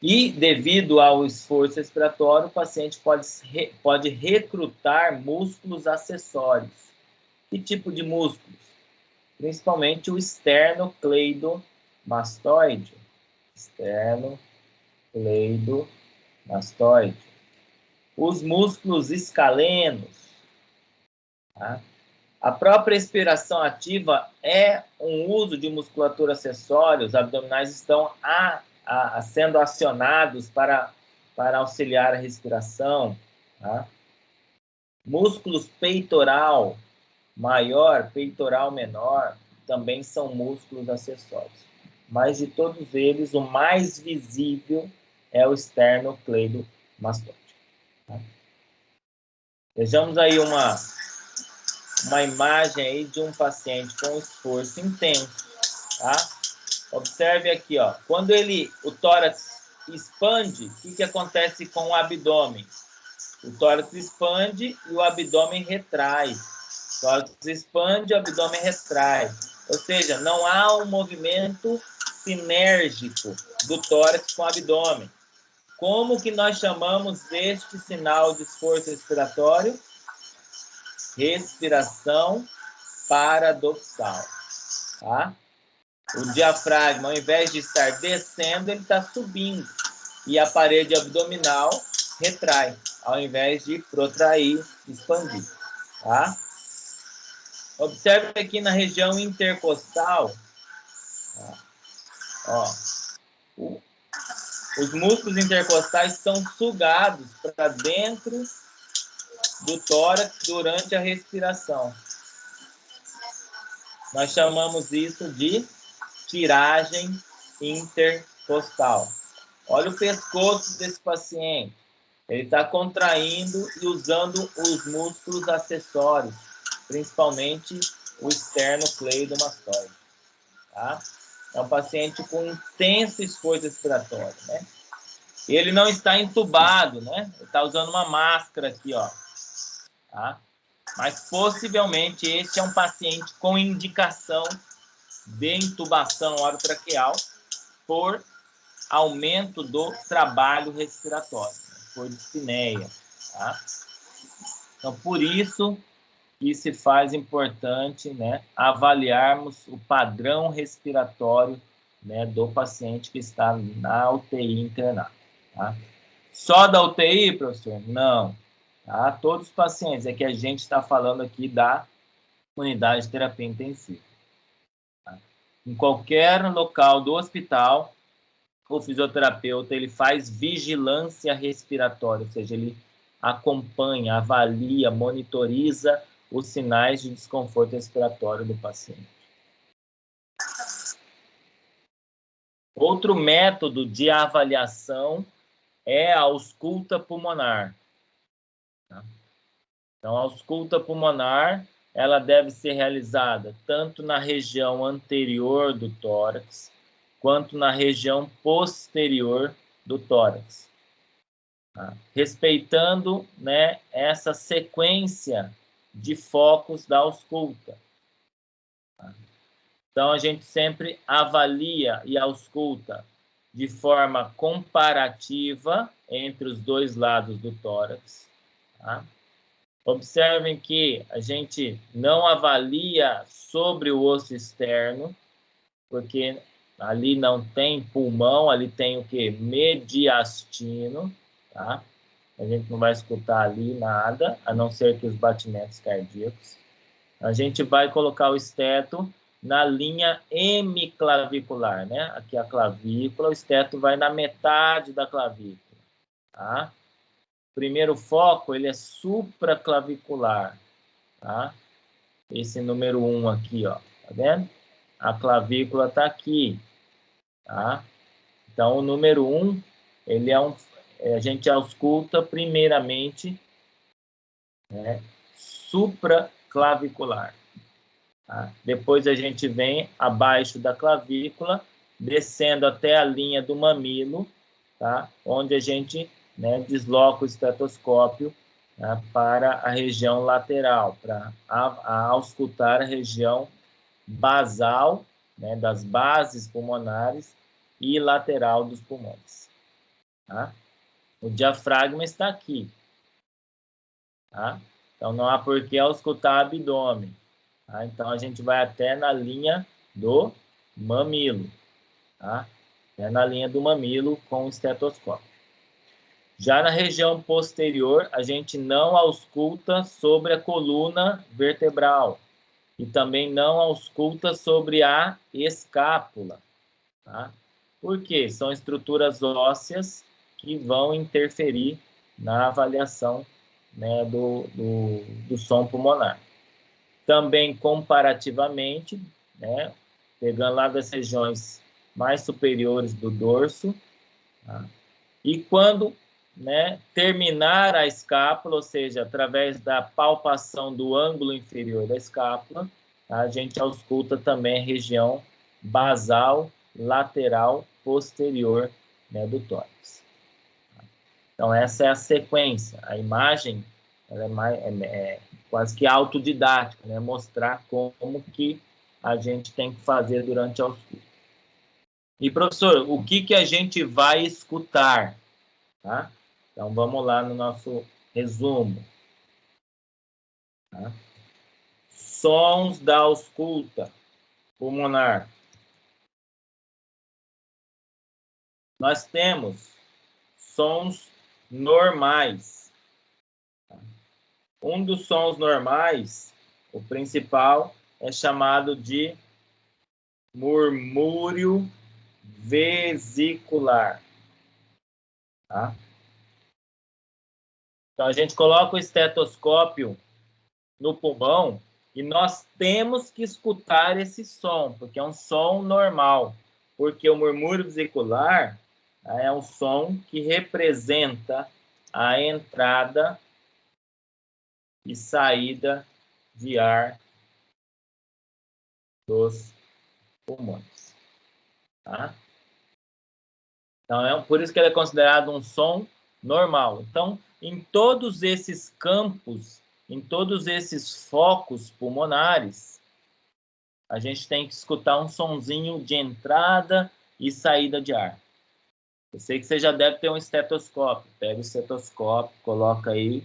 E, devido ao esforço respiratório, o paciente pode recrutar músculos acessórios. Que tipo de músculos? Principalmente o esternocleidomastoide. Esternocleidomastoide. Os músculos escalenos. Tá? A própria respiração ativa é um uso de musculatura acessória. Os abdominais estão sendo acionados para auxiliar a respiração. Tá? Músculos peitoral maior, peitoral menor, também são músculos acessórios. Mas de todos eles, o mais visível é o esternocleidomastoide. Tá? Vejamos aí uma imagem aí de um paciente com esforço intenso. Tá? Observe aqui, ó, quando o tórax expande, o que acontece com o abdômen? O tórax expande e o abdômen retrai. O tórax expande e o abdômen retrai. Ou seja, não há um movimento sinérgico do tórax com o abdômen. Como que nós chamamos este sinal de esforço respiratório? Respiração paradoxal. Tá? O diafragma, ao invés de estar descendo, ele está subindo. E a parede abdominal retrai, ao invés de protrair, expandir. Tá? Observe aqui na região intercostal. Tá? Ó, os músculos intercostais são sugados para dentro do tórax durante a respiração. Nós chamamos isso de tiragem intercostal. Olha o pescoço desse paciente. Ele está contraindo e usando os músculos acessórios, principalmente o esternocleidomastoide. Tá? É um paciente com intenso esforço respiratório, né? Ele não está entubado, né? Ele está usando uma máscara aqui, ó. Tá? Mas possivelmente este é um paciente com indicação de intubação orotraqueal por aumento do trabalho respiratório, por dispneia. Tá? Então, por isso que se faz importante, né, avaliarmos o padrão respiratório, né, do paciente que está na UTI internado. Tá? Só da UTI, professor? Não. Tá? Todos os pacientes, é que a gente está falando aqui da unidade de terapia intensiva. Tá? Em qualquer local do hospital, o fisioterapeuta ele faz vigilância respiratória, ou seja, ele acompanha, avalia, monitoriza os sinais de desconforto respiratório do paciente. Outro método de avaliação é a ausculta pulmonar. Tá? Então, a ausculta pulmonar ela deve ser realizada tanto na região anterior do tórax, quanto na região posterior do tórax. Tá? Respeitando, né, essa sequência de focos da ausculta. Tá? Então, a gente sempre avalia e ausculta de forma comparativa entre os dois lados do tórax. Tá? Observem que a gente não avalia sobre o osso externo, porque ali não tem pulmão, ali tem o quê? Mediastino, tá? A gente não vai escutar ali nada, a não ser que os batimentos cardíacos. A gente vai colocar o esteto na linha hemiclavicular, né? Aqui a clavícula, o esteto vai na metade da clavícula, tá? Primeiro foco, ele é supraclavicular, tá? Esse número 1 aqui, ó, tá vendo? A clavícula está aqui, tá? Então, o número 1, ele a gente ausculta primeiramente, né, supraclavicular. Tá? Depois a gente vem abaixo da clavícula descendo até a linha do mamilo, tá? Onde a gente, né, desloca o estetoscópio, né, para a região lateral, para auscultar a região basal, né, das bases pulmonares e lateral dos pulmões. Tá? O diafragma está aqui. Tá? Então, não há por que auscultar abdômen. Tá? Então, a gente vai até na linha do mamilo. Tá? Até na linha do mamilo com o estetoscópio. Já na região posterior, a gente não ausculta sobre a coluna vertebral e também não ausculta sobre a escápula. Tá? Por quê? São estruturas ósseas que vão interferir na avaliação, né, do som pulmonar. Também, comparativamente, né, pegando lá das regiões mais superiores do dorso, tá? E quando, né, terminar a escápula, ou seja, através da palpação do ângulo inferior da escápula, a gente ausculta também a região basal, lateral, posterior, né, do tórax. Então, essa é a sequência. A imagem ela é quase que autodidática, né? Mostrar como que a gente tem que fazer durante a ausculta. E, professor, o que a gente vai escutar? Tá? Então, vamos lá no nosso resumo. Tá? Sons da ausculta pulmonar. Nós temos sons normais. Um dos sons normais, o principal, é chamado de murmúrio vesicular. Tá? Então, a gente coloca o estetoscópio no pulmão e nós temos que escutar esse som, porque é um som normal. Porque o murmúrio vesicular é um som que representa a entrada e saída de ar dos pulmões. Tá? Então, por isso que ele é considerado um som normal. Então, em todos esses campos, em todos esses focos pulmonares, a gente tem que escutar um sonzinho de entrada e saída de ar. Eu sei que você já deve ter um estetoscópio. Pega o estetoscópio, coloca aí,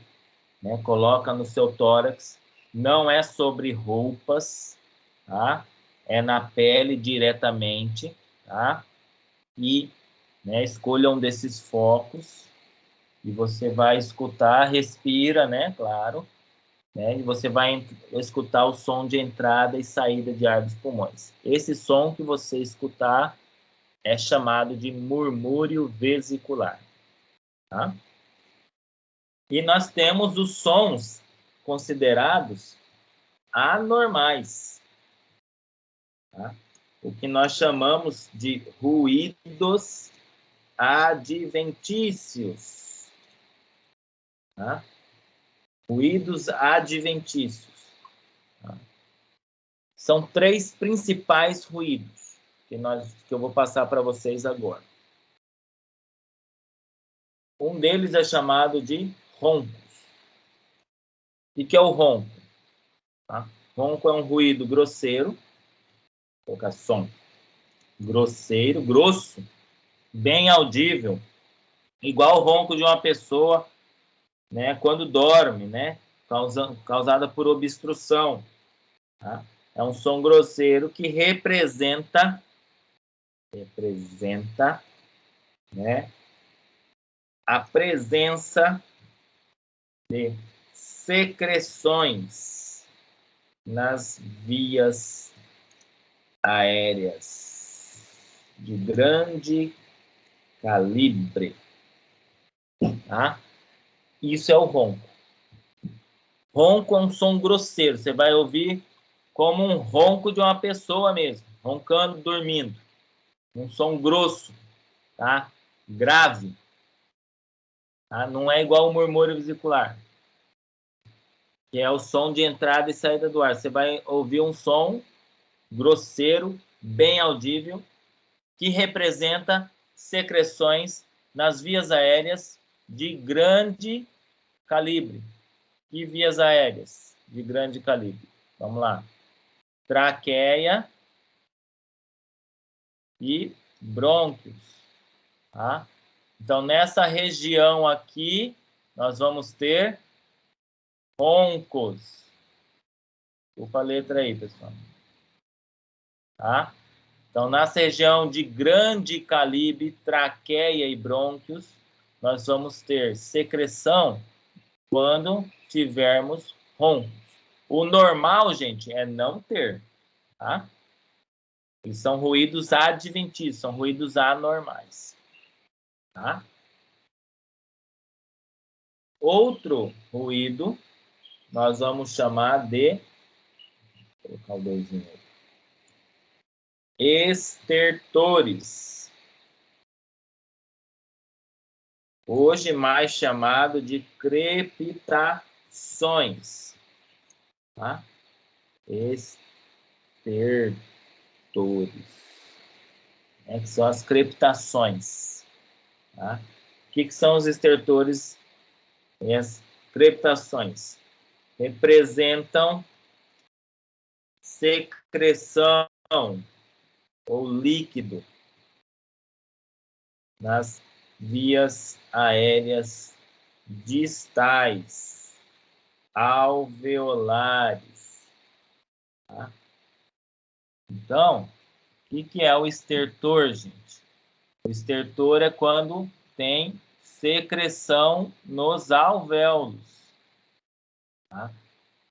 né? Coloca no seu tórax. Não é sobre roupas, tá? É na pele diretamente, tá? E, né, escolha um desses focos e você vai escutar, respira, né? Claro. Né? E você vai escutar o som de entrada e saída de ar dos pulmões. Esse som que você escutar é chamado de murmúrio vesicular. Tá? E nós temos os sons considerados anormais. Tá? O que nós chamamos de ruídos adventícios. Tá? Ruídos adventícios. Tá? São 3 principais ruídos que eu vou passar para vocês agora. Um deles é chamado de roncos. O que é o ronco? Tá? Ronco é um ruído grosseiro, vou colocar som grosseiro, grosso, bem audível, igual o ronco de uma pessoa, né, quando dorme, né, causada por obstrução. Tá? É um som grosseiro que representa, né, a presença de secreções nas vias aéreas de grande calibre. Tá? Isso é o ronco. Ronco é um som grosseiro. Você vai ouvir como um ronco de uma pessoa mesmo, roncando, dormindo. Um som grosso, tá? Grave. Tá? Não é igual o murmúrio vesicular, que é o som de entrada e saída do ar. Você vai ouvir um som grosseiro, bem audível, que representa secreções nas vias aéreas de grande calibre. E vias aéreas de grande calibre? Vamos lá. Traqueia e brônquios. Tá? Então, nessa região aqui, nós vamos ter roncos. Ufa a letra aí, pessoal. Tá? Então, nessa região de grande calibre, traqueia e brônquios, nós vamos ter secreção quando tivermos roncos. O normal, gente, é não ter, tá? Eles são ruídos adventícios, são ruídos anormais, tá? Outro ruído, nós vamos chamar de... Vou colocar o doisinho aí. Estertores. Hoje mais chamado de crepitações. Tá? Estertores. Que são as crepitações. Tá? O que são os estertores e as crepitações? Representam secreção ou líquido nas vias aéreas distais, alveolares. Tá? Então, o que é o estertor, gente? O estertor é quando tem secreção nos alvéolos. Tá?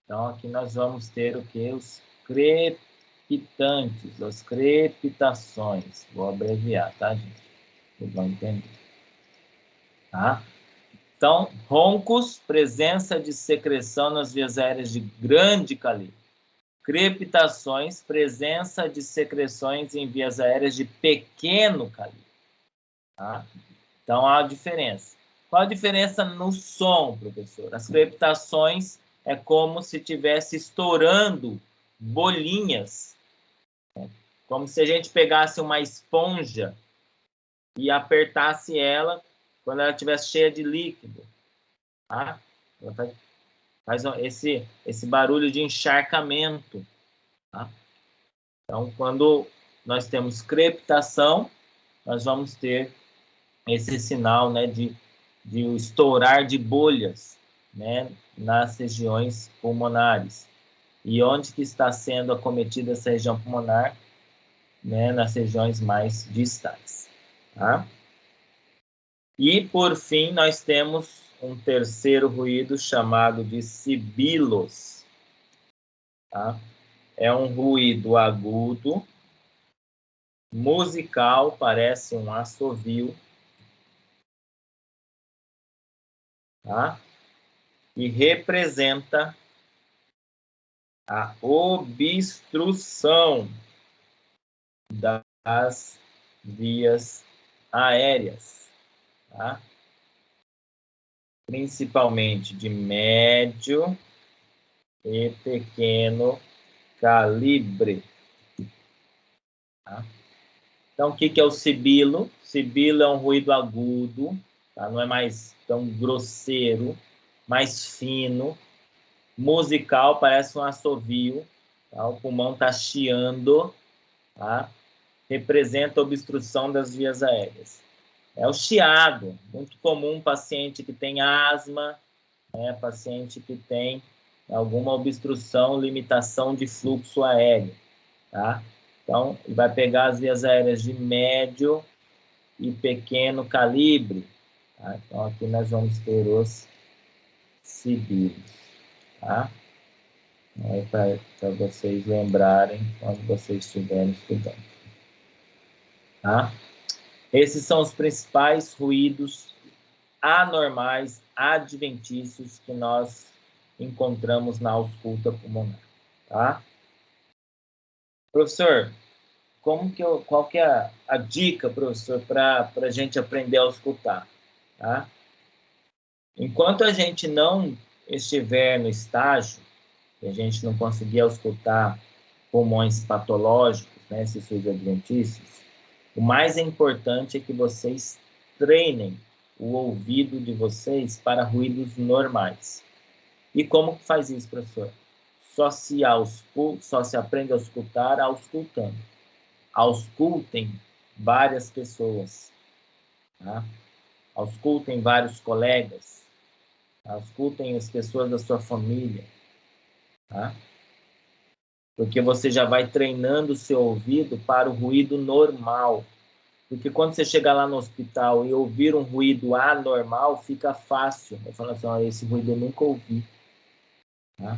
Então, aqui nós vamos ter o que? Os crepitantes, as crepitações. Vou abreviar, tá, gente? Vocês vão entender. Tá? Então, roncos, presença de secreção nas vias aéreas de grande calibre. Crepitações, presença de secreções em vias aéreas de pequeno calibre. Tá? Então, há a diferença. Qual a diferença no som, professor? As crepitações é como se estivesse estourando bolinhas. Né? Como se a gente pegasse uma esponja e apertasse ela quando ela estivesse cheia de líquido. Tá? Ela faz esse barulho de encharcamento. Tá? Então, quando nós temos crepitação, nós vamos ter esse sinal, né, de estourar de bolhas, né, nas regiões pulmonares. E onde que está sendo acometida essa região pulmonar? Né, nas regiões mais distais. Tá? E, por fim, nós temos um terceiro ruído chamado de sibilos. Tá? É um ruído agudo, musical, parece um assovio, tá? E representa a obstrução das vias aéreas, tá? Principalmente de médio e pequeno calibre. Tá? Então, o que é o sibilo? Sibilo é um ruído agudo, tá? Não é mais tão grosseiro, mais fino, musical, parece um assovio, tá? O pulmão está chiando, tá? Representa a obstrução das vias aéreas. É o chiado, muito comum paciente que tem asma, né? Paciente que tem alguma obstrução, limitação de fluxo aéreo, tá? Então, vai pegar as vias aéreas de médio e pequeno calibre, tá? Então, aqui nós vamos ter os sibilos, tá? Para vocês lembrarem quando vocês estiverem estudando. Tá? Esses são os principais ruídos anormais, adventícios que nós encontramos na ausculta pulmonar. Tá? Professor, qual que é a dica, professor, para a gente aprender a auscultar? Tá? Enquanto a gente não estiver no estágio, e a gente não conseguir auscultar pulmões patológicos, né, esses adventícios, O mais importante é que vocês treinem o ouvido de vocês para ruídos normais. E como que faz isso, professor? Só se aprende a escutar auscultando. Auscultem várias pessoas, tá? Auscultem vários colegas, auscultem as pessoas da sua família, tá? Porque você já vai treinando o seu ouvido para o ruído normal. Porque quando você chegar lá no hospital e ouvir um ruído anormal, fica fácil. Eu falo assim, esse ruído eu nunca ouvi. Tá?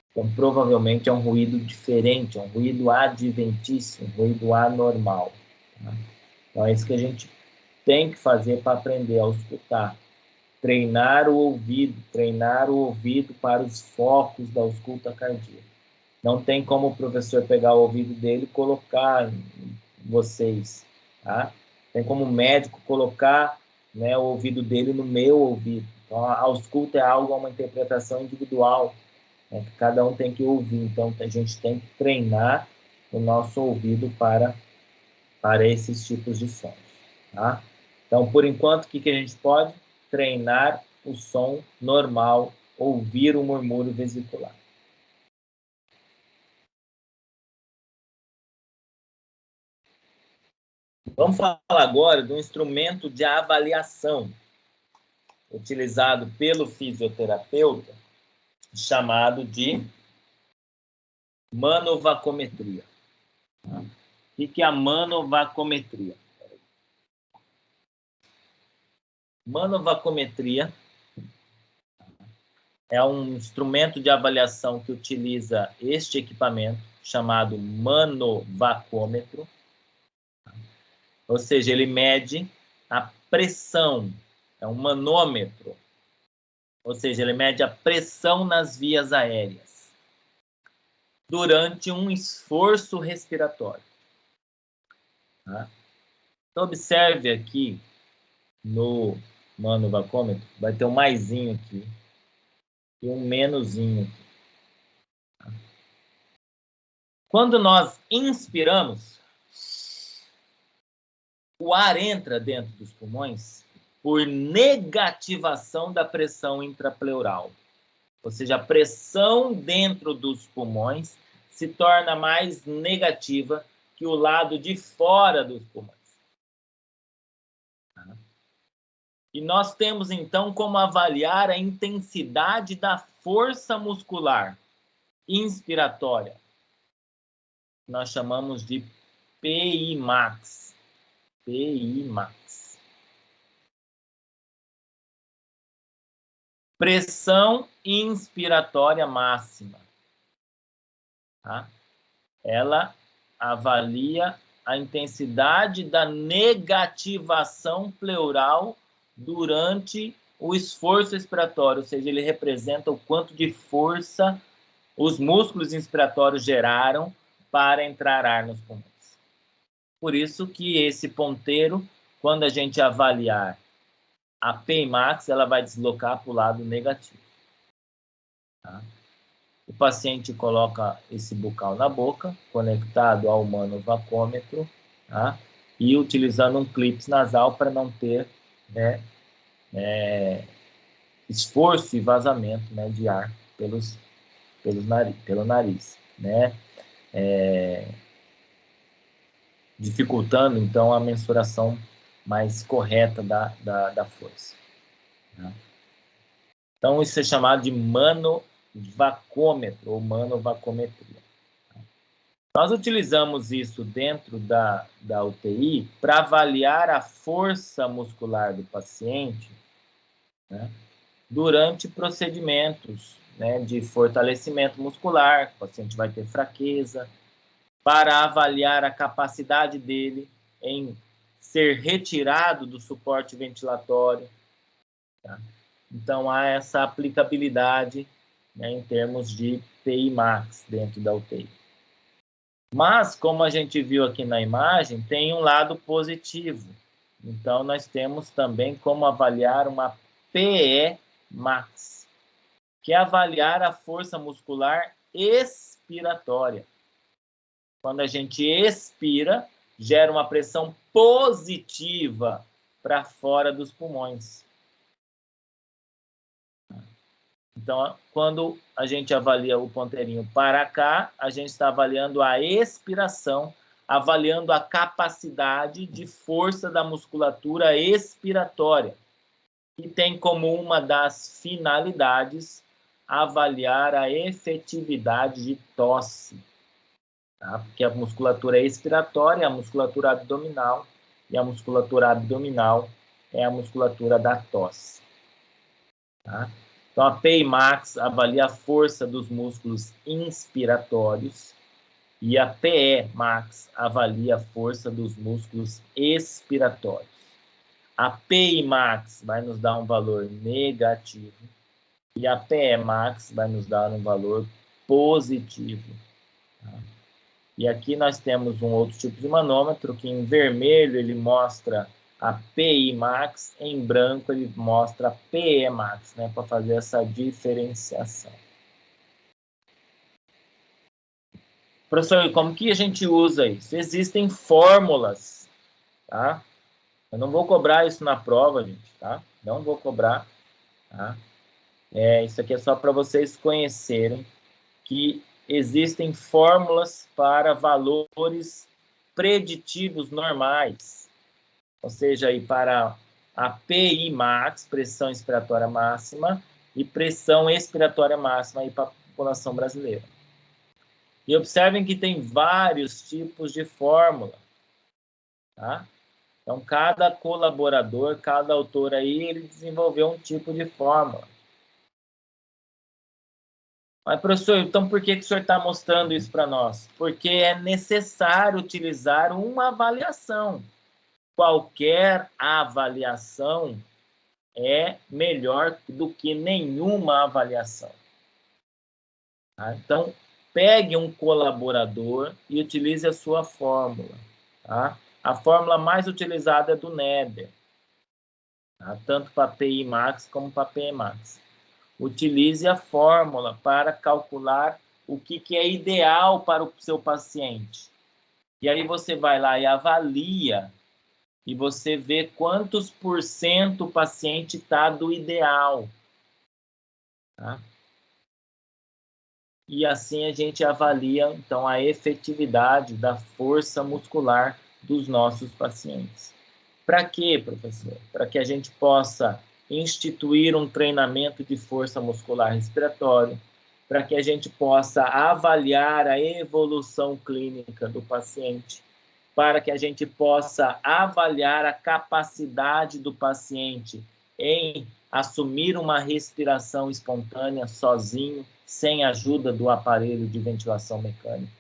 Então, provavelmente é um ruído diferente, é um ruído adventício, um ruído anormal. Tá? Então, é isso que a gente tem que fazer para aprender a escutar. Treinar o ouvido para os focos da ausculta cardíaca. Não tem como o professor pegar o ouvido dele e colocar em vocês. Tá? Tem como o médico colocar, né, o ouvido dele no meu ouvido. Então, a ausculta é algo, uma interpretação individual, né, que cada um tem que ouvir. Então, a gente tem que treinar o nosso ouvido para esses tipos de sons. Tá? Então, por enquanto, o que a gente pode? Treinar o som normal, ouvir o murmúrio vesicular. Vamos falar agora do instrumento de avaliação utilizado pelo fisioterapeuta, chamado de manovacometria. O que é a manovacometria? Manovacometria é um instrumento de avaliação que utiliza este equipamento, chamado manovacômetro, ou seja, ele mede a pressão, é um manômetro, ou seja, ele mede a pressão nas vias aéreas durante um esforço respiratório. Tá? Então, observe aqui no manovacômetro, vai ter um maisinho aqui e um menusinho aqui. Tá? Quando nós inspiramos, o ar entra dentro dos pulmões por negativação da pressão intrapleural. Ou seja, a pressão dentro dos pulmões se torna mais negativa que o lado de fora dos pulmões. E nós temos, então, como avaliar a intensidade da força muscular inspiratória. Nós chamamos de PI max. PI max. Pressão inspiratória máxima. Tá? Ela avalia a intensidade da negativação pleural durante o esforço expiratório, ou seja, ele representa o quanto de força os músculos inspiratórios geraram para entrar ar nos pulmões. Por isso que esse ponteiro, quando a gente avaliar a Pmax, ela vai deslocar para o lado negativo. Tá? O paciente coloca esse bucal na boca, conectado ao manovacômetro, tá? E utilizando um clipe nasal para não ter, né, esforço e vazamento, né, de ar pelo nariz, né? Dificultando, então, a mensuração mais correta da força. Tá? Então, isso é chamado de manovacômetro ou manovacometria. Nós utilizamos isso dentro da UTI para avaliar a força muscular do paciente, né, durante procedimentos, né, de fortalecimento muscular. O paciente vai ter fraqueza, para avaliar a capacidade dele em ser retirado do suporte ventilatório. Tá? Então, há essa aplicabilidade, né, em termos de PI max dentro da UTI. Mas, como a gente viu aqui na imagem, tem um lado positivo. Então, nós temos também como avaliar uma PE max, que é avaliar a força muscular expiratória. Quando a gente expira, gera uma pressão positiva para fora dos pulmões. Então, quando a gente avalia o ponteirinho para cá, a gente está avaliando a expiração, avaliando a capacidade de força da musculatura expiratória, que tem como uma das finalidades avaliar a efetividade de tosse. Tá? Porque a musculatura expiratória é a musculatura abdominal, e a musculatura abdominal é a musculatura da tosse. Tá? Então, a PI max avalia a força dos músculos inspiratórios e a PE max avalia a força dos músculos expiratórios. A PI max vai nos dar um valor negativo e a PE max vai nos dar um valor positivo. Tá? E aqui nós temos um outro tipo de manômetro que em vermelho ele mostra a PI max, em branco ele mostra a PE max, né, para fazer essa diferenciação. Professor, como que a gente usa isso? Existem fórmulas, tá? Eu não vou cobrar isso na prova, gente, tá? Não vou cobrar, tá? Isso aqui é só para vocês conhecerem que existem fórmulas para valores preditivos normais. Ou seja, aí para a PI max, pressão expiratória máxima, e pressão expiratória máxima aí para a população brasileira. E observem que tem vários tipos de fórmula. Tá? Então, cada colaborador, cada autor aí, ele desenvolveu um tipo de fórmula. Mas, professor, então por que o senhor está mostrando isso para nós? Porque é necessário utilizar uma avaliação. Qualquer avaliação é melhor do que nenhuma avaliação. Tá? Então, pegue um colaborador e utilize a sua fórmula. Tá? A fórmula mais utilizada é do Neder, tá? Tanto para PI max como para PE max. Utilize a fórmula para calcular o que é ideal para o seu paciente. E aí você vai lá e avalia e você vê quantos por cento o paciente está do ideal. Tá? E assim a gente avalia, então, a efetividade da força muscular dos nossos pacientes. Para quê, professor? Para que a gente possa instituir um treinamento de força muscular respiratória, para que a gente possa avaliar a evolução clínica do paciente, para que a gente possa avaliar a capacidade do paciente em assumir uma respiração espontânea sozinho, sem ajuda do aparelho de ventilação mecânica.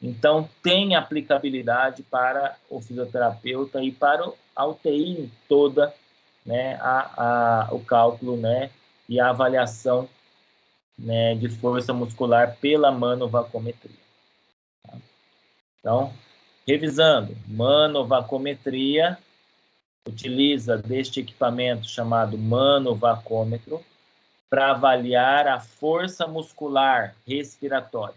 Então, tem aplicabilidade para o fisioterapeuta e para a UTI toda, né, o cálculo, né, e a avaliação, né, de força muscular pela manovacometria. Tá? Então, revisando, manovacometria utiliza deste equipamento chamado manovacômetro para avaliar a força muscular respiratória.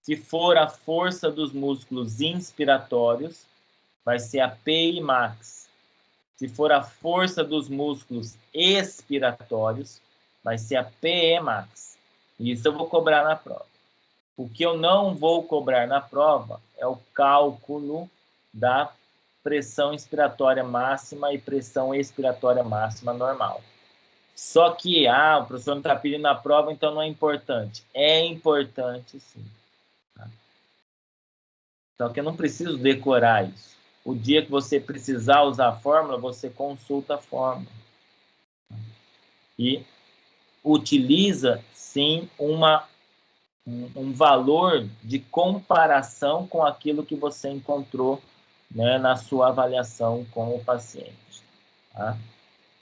Se for a força dos músculos inspiratórios, vai ser a PI max. Se for a força dos músculos expiratórios, vai ser a PE max. Isso eu vou cobrar na prova. O que eu não vou cobrar na prova é o cálculo da pressão inspiratória máxima e pressão expiratória máxima normal. Só que, o professor não está pedindo na prova, então não é importante. É importante, sim. Tá? Só que eu não preciso decorar isso. O dia que você precisar usar a fórmula, você consulta a fórmula. E utiliza, sim, um valor de comparação com aquilo que você encontrou, né, na sua avaliação com o paciente. Tá?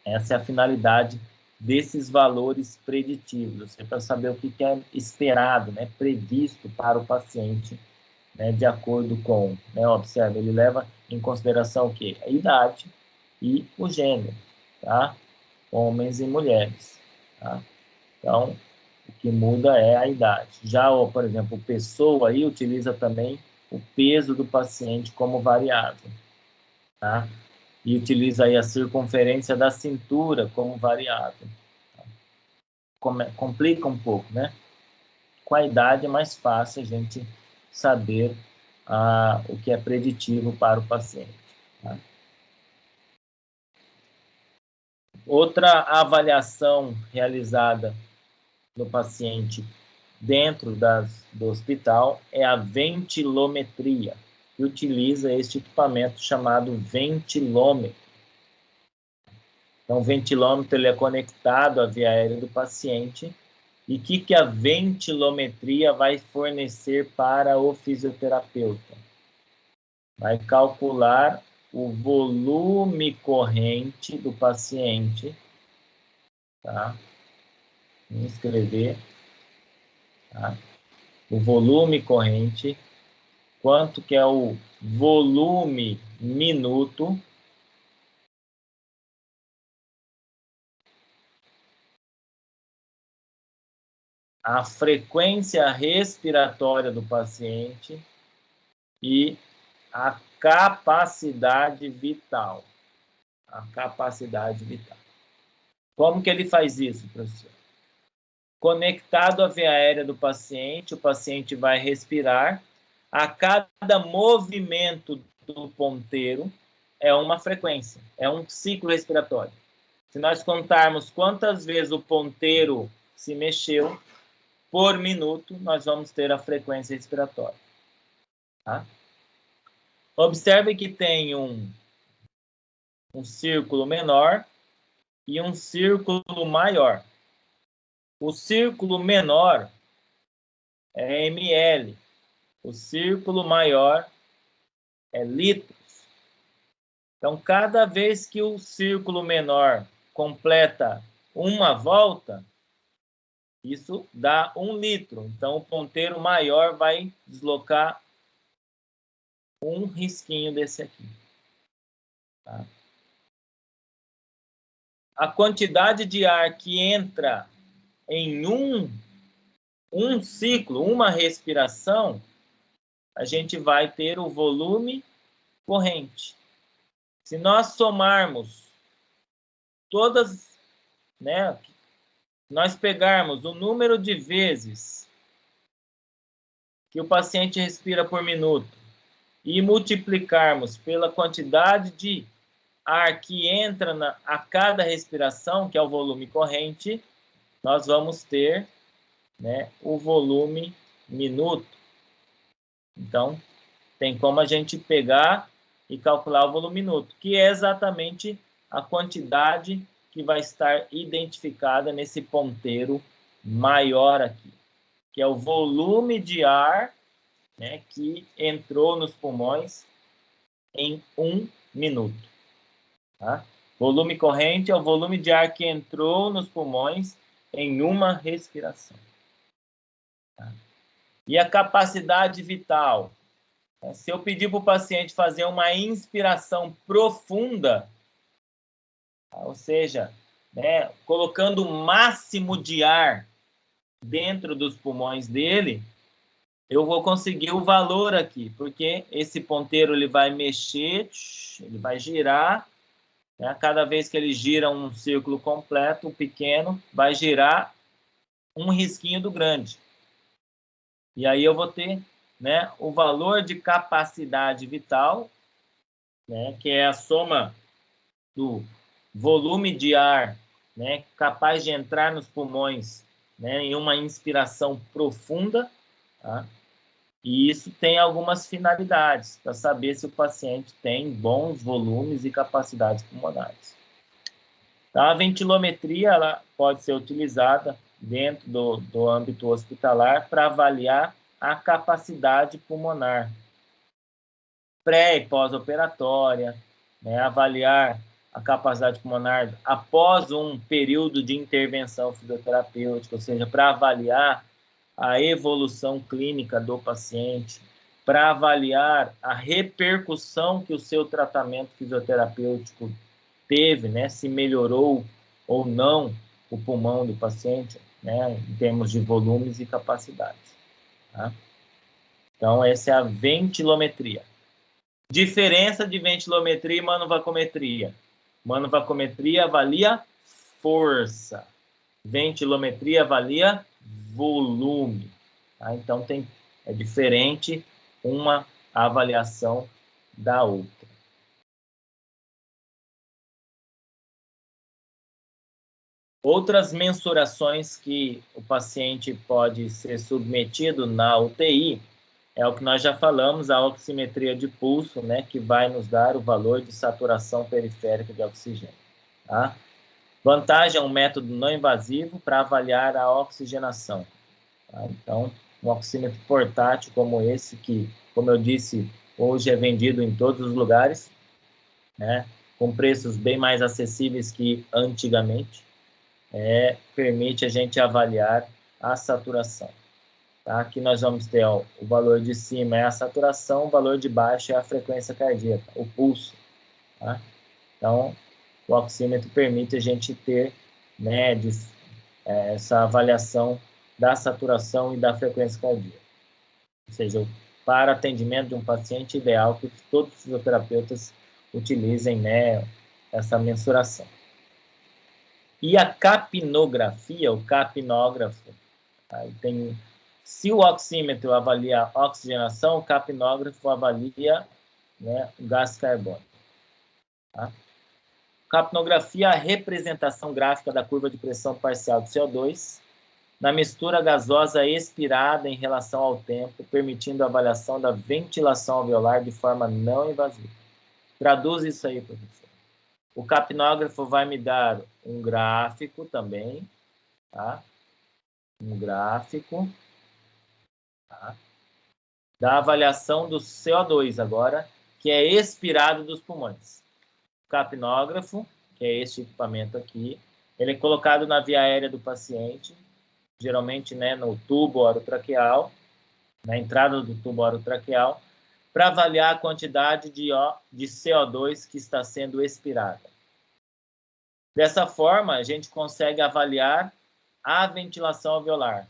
Essa é a finalidade desses valores preditivos, para saber o que é esperado, né, previsto para o paciente, né, de acordo com, né, observe, ele leva em consideração o quê? A idade e o gênero, tá? Homens e mulheres, tá? Então, o que muda é a idade. Já, por exemplo, o pessoa aí utiliza também o peso do paciente como variável, tá? E utiliza aí a circunferência da cintura como variável. Complica um pouco, né? Com a idade é mais fácil a gente saber o que é preditivo para o paciente. Tá? Outra avaliação realizada no paciente dentro do hospital é a ventilometria, que utiliza este equipamento chamado ventilômetro. Então, o ventilômetro ele é conectado à via aérea do paciente. E o que a ventilometria vai fornecer para o fisioterapeuta? Vai calcular o volume corrente do paciente, tá? Vou escrever, tá? O volume corrente, quanto que é o volume minuto, a frequência respiratória do paciente e a capacidade vital. A capacidade vital. Como que ele faz isso, professor? Conectado à veia aérea do paciente, o paciente vai respirar. A cada movimento do ponteiro é uma frequência, é um ciclo respiratório. Se nós contarmos quantas vezes o ponteiro se mexeu por minuto, nós vamos ter a frequência respiratória. Tá? Observe que tem um círculo menor e um círculo maior. O círculo menor é ml, o círculo maior é litros. Então, cada vez que o círculo menor completa uma volta, isso dá 1 litro. Então, o ponteiro maior vai deslocar um risquinho desse aqui. Tá? A quantidade de ar que entra em um ciclo, uma respiração, a gente vai ter o volume corrente. Se nós somarmos todas, né, nós pegarmos o número de vezes que o paciente respira por minuto e multiplicarmos pela quantidade de ar que entra a cada respiração, que é o volume corrente, nós vamos ter, né, o volume minuto. Então, tem como a gente pegar e calcular o volume minuto, que é exatamente a quantidade que vai estar identificada nesse ponteiro maior aqui, que é o volume de ar, né, que entrou nos pulmões em 1 minuto. Tá? Volume corrente é o volume de ar que entrou nos pulmões em uma respiração. Tá? E a capacidade vital. Se eu pedir para o paciente fazer uma inspiração profunda, ou seja, né, colocando o máximo de ar dentro dos pulmões dele, eu vou conseguir o valor aqui, porque esse ponteiro ele vai mexer, ele vai girar, né? Cada vez que ele gira um círculo completo, o pequeno vai girar um risquinho do grande. E aí eu vou ter, né, o valor de capacidade vital, né, que é a soma do volume de ar, né, capaz de entrar nos pulmões, né, em uma inspiração profunda, tá? E isso tem algumas finalidades, para saber se o paciente tem bons volumes e capacidades pulmonares. Tá? A ventilometria ela pode ser utilizada dentro do âmbito hospitalar para avaliar a capacidade pulmonar pré- e pós-operatória, né? Avaliar a capacidade pulmonar após um período de intervenção fisioterapêutica, ou seja, para avaliar a evolução clínica do paciente, para avaliar a repercussão que o seu tratamento fisioterapêutico teve, né, se melhorou ou não o pulmão do paciente, né, em termos de volumes e capacidades. Tá? Então, essa é a ventilometria. Diferença de ventilometria e manuvacometria. Manuvacometria avalia força. Ventilometria avalia volume. Tá? Então, é diferente uma avaliação da outra. Outras mensurações que o paciente pode ser submetido na UTI é o que nós já falamos, a oximetria de pulso, né, que vai nos dar o valor de saturação periférica de oxigênio. Tá? Vantagem é um método não invasivo para avaliar a oxigenação. Tá? Então, um oxímetro portátil como esse, que, como eu disse, hoje é vendido em todos os lugares, né, com preços bem mais acessíveis que antigamente, permite a gente avaliar a saturação. Tá? Aqui nós vamos ter o valor de cima é a saturação, o valor de baixo é a frequência cardíaca, o pulso. Tá? Então, o oxímetro permite a gente ter, né, essa avaliação da saturação e da frequência cardíaca. Ou seja, para atendimento de um paciente, ideal que todos os fisioterapeutas utilizem, né, essa mensuração. E a capnografia, o capnógrafo, tá? Se o oxímetro avalia a oxigenação, o capnógrafo avalia, né, o gás carbônico. Tá? Capnografia é a representação gráfica da curva de pressão parcial de CO2 na mistura gasosa expirada em relação ao tempo, permitindo a avaliação da ventilação alveolar de forma não invasiva. Traduz isso aí, professor. O capnógrafo vai me dar um gráfico também, tá? Um gráfico, tá? Da avaliação do CO2 agora, que é expirado dos pulmões. O capnógrafo, que é este equipamento aqui, ele é colocado na via aérea do paciente, geralmente, né, no tubo orotraqueal, na entrada do tubo orotraqueal, para avaliar a quantidade de CO2 que está sendo expirada. Dessa forma, a gente consegue avaliar a ventilação alveolar.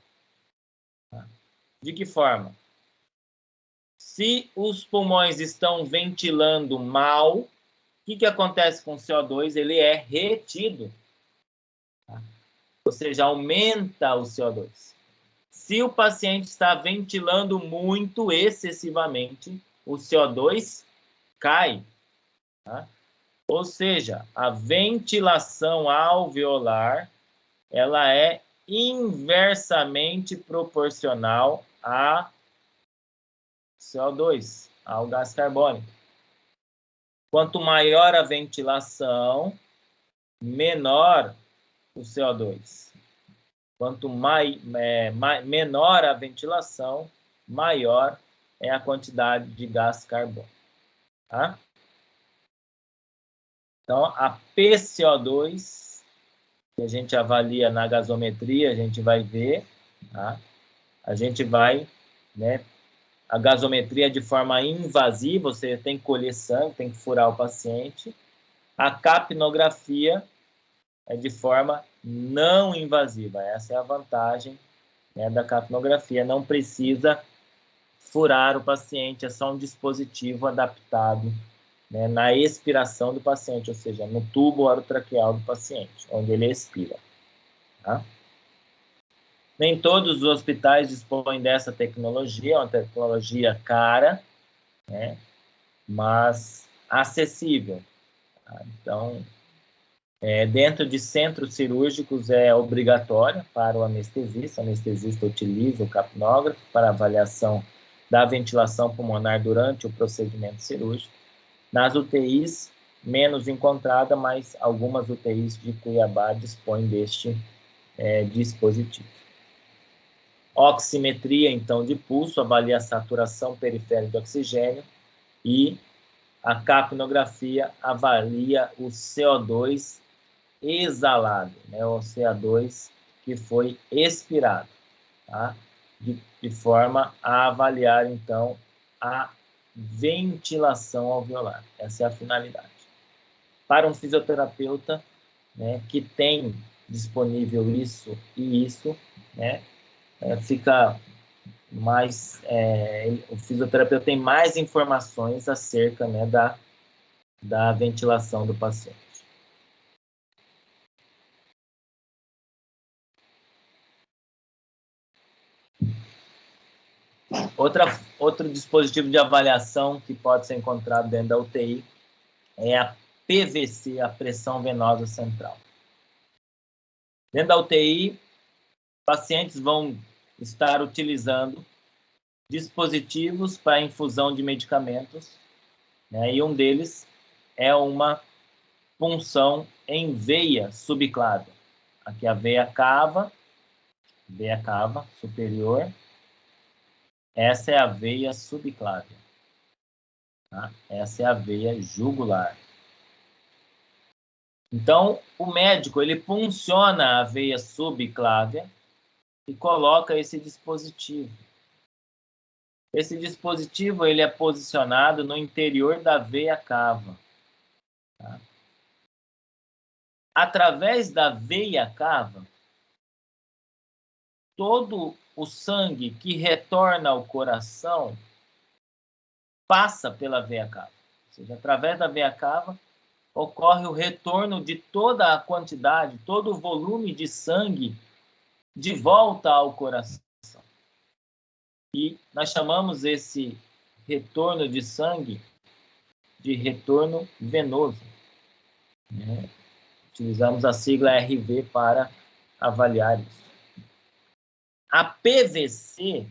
De que forma? Se os pulmões estão ventilando mal, o que acontece com o CO2? Ele é retido. Ou seja, aumenta o CO2. Se o paciente está ventilando muito excessivamente, o CO2 cai. Tá? Ou seja, a ventilação alveolar ela é inversamente proporcional a CO2, ao gás carbônico. Quanto maior a ventilação, menor o CO2. Quanto menor a ventilação, maior é a quantidade de gás carbônico. Tá? Então, a PCO2, que a gente avalia na gasometria, a gente vai ver, tá? A gente vai, né? A gasometria é de forma invasiva, você tem que colher sangue, tem que furar o paciente. A capnografia é de forma não invasiva. Essa é a vantagem, né, da capnografia. Não precisa furar o paciente, é só um dispositivo adaptado, né, na expiração do paciente, ou seja, no tubo orotraqueal do paciente, onde ele expira. Tá? Nem todos os hospitais dispõem dessa tecnologia, é uma tecnologia cara, né, mas acessível. Tá? Então, dentro de centros cirúrgicos é obrigatório para o anestesista. O anestesista utiliza o capnógrafo para avaliação da ventilação pulmonar durante o procedimento cirúrgico. Nas UTIs, menos encontrada, mas algumas UTIs de Cuiabá dispõem deste dispositivo. Oximetria, então, de pulso, avalia a saturação periférica de oxigênio, e a capnografia avalia o CO2 exalado, né, o CO2 que foi expirado, tá? De forma a avaliar, então, a ventilação alveolar. Essa é a finalidade. Para um fisioterapeuta, né, que tem disponível isso e isso, né, fica mas o fisioterapeuta tem mais informações acerca, né, da ventilação do paciente. Outro dispositivo de avaliação que pode ser encontrado dentro da UTI é a PVC, a pressão venosa central. Dentro da UTI, pacientes vão estar utilizando dispositivos para infusão de medicamentos, né, e um deles é uma punção em veia subclávia. Aqui a veia cava superior. Essa é a veia subclávia. Tá? Essa é a veia jugular. Então, o médico ele punciona a veia subclávia e coloca esse dispositivo. Esse dispositivo ele é posicionado no interior da veia cava. Tá? Através da veia cava, todo o sangue que retorna ao coração passa pela veia cava. Ou seja, através da veia cava, ocorre o retorno de toda a quantidade, todo o volume de sangue de volta ao coração. E nós chamamos esse retorno de sangue de retorno venoso. Né? Utilizamos a sigla RV para avaliar isso. A PVC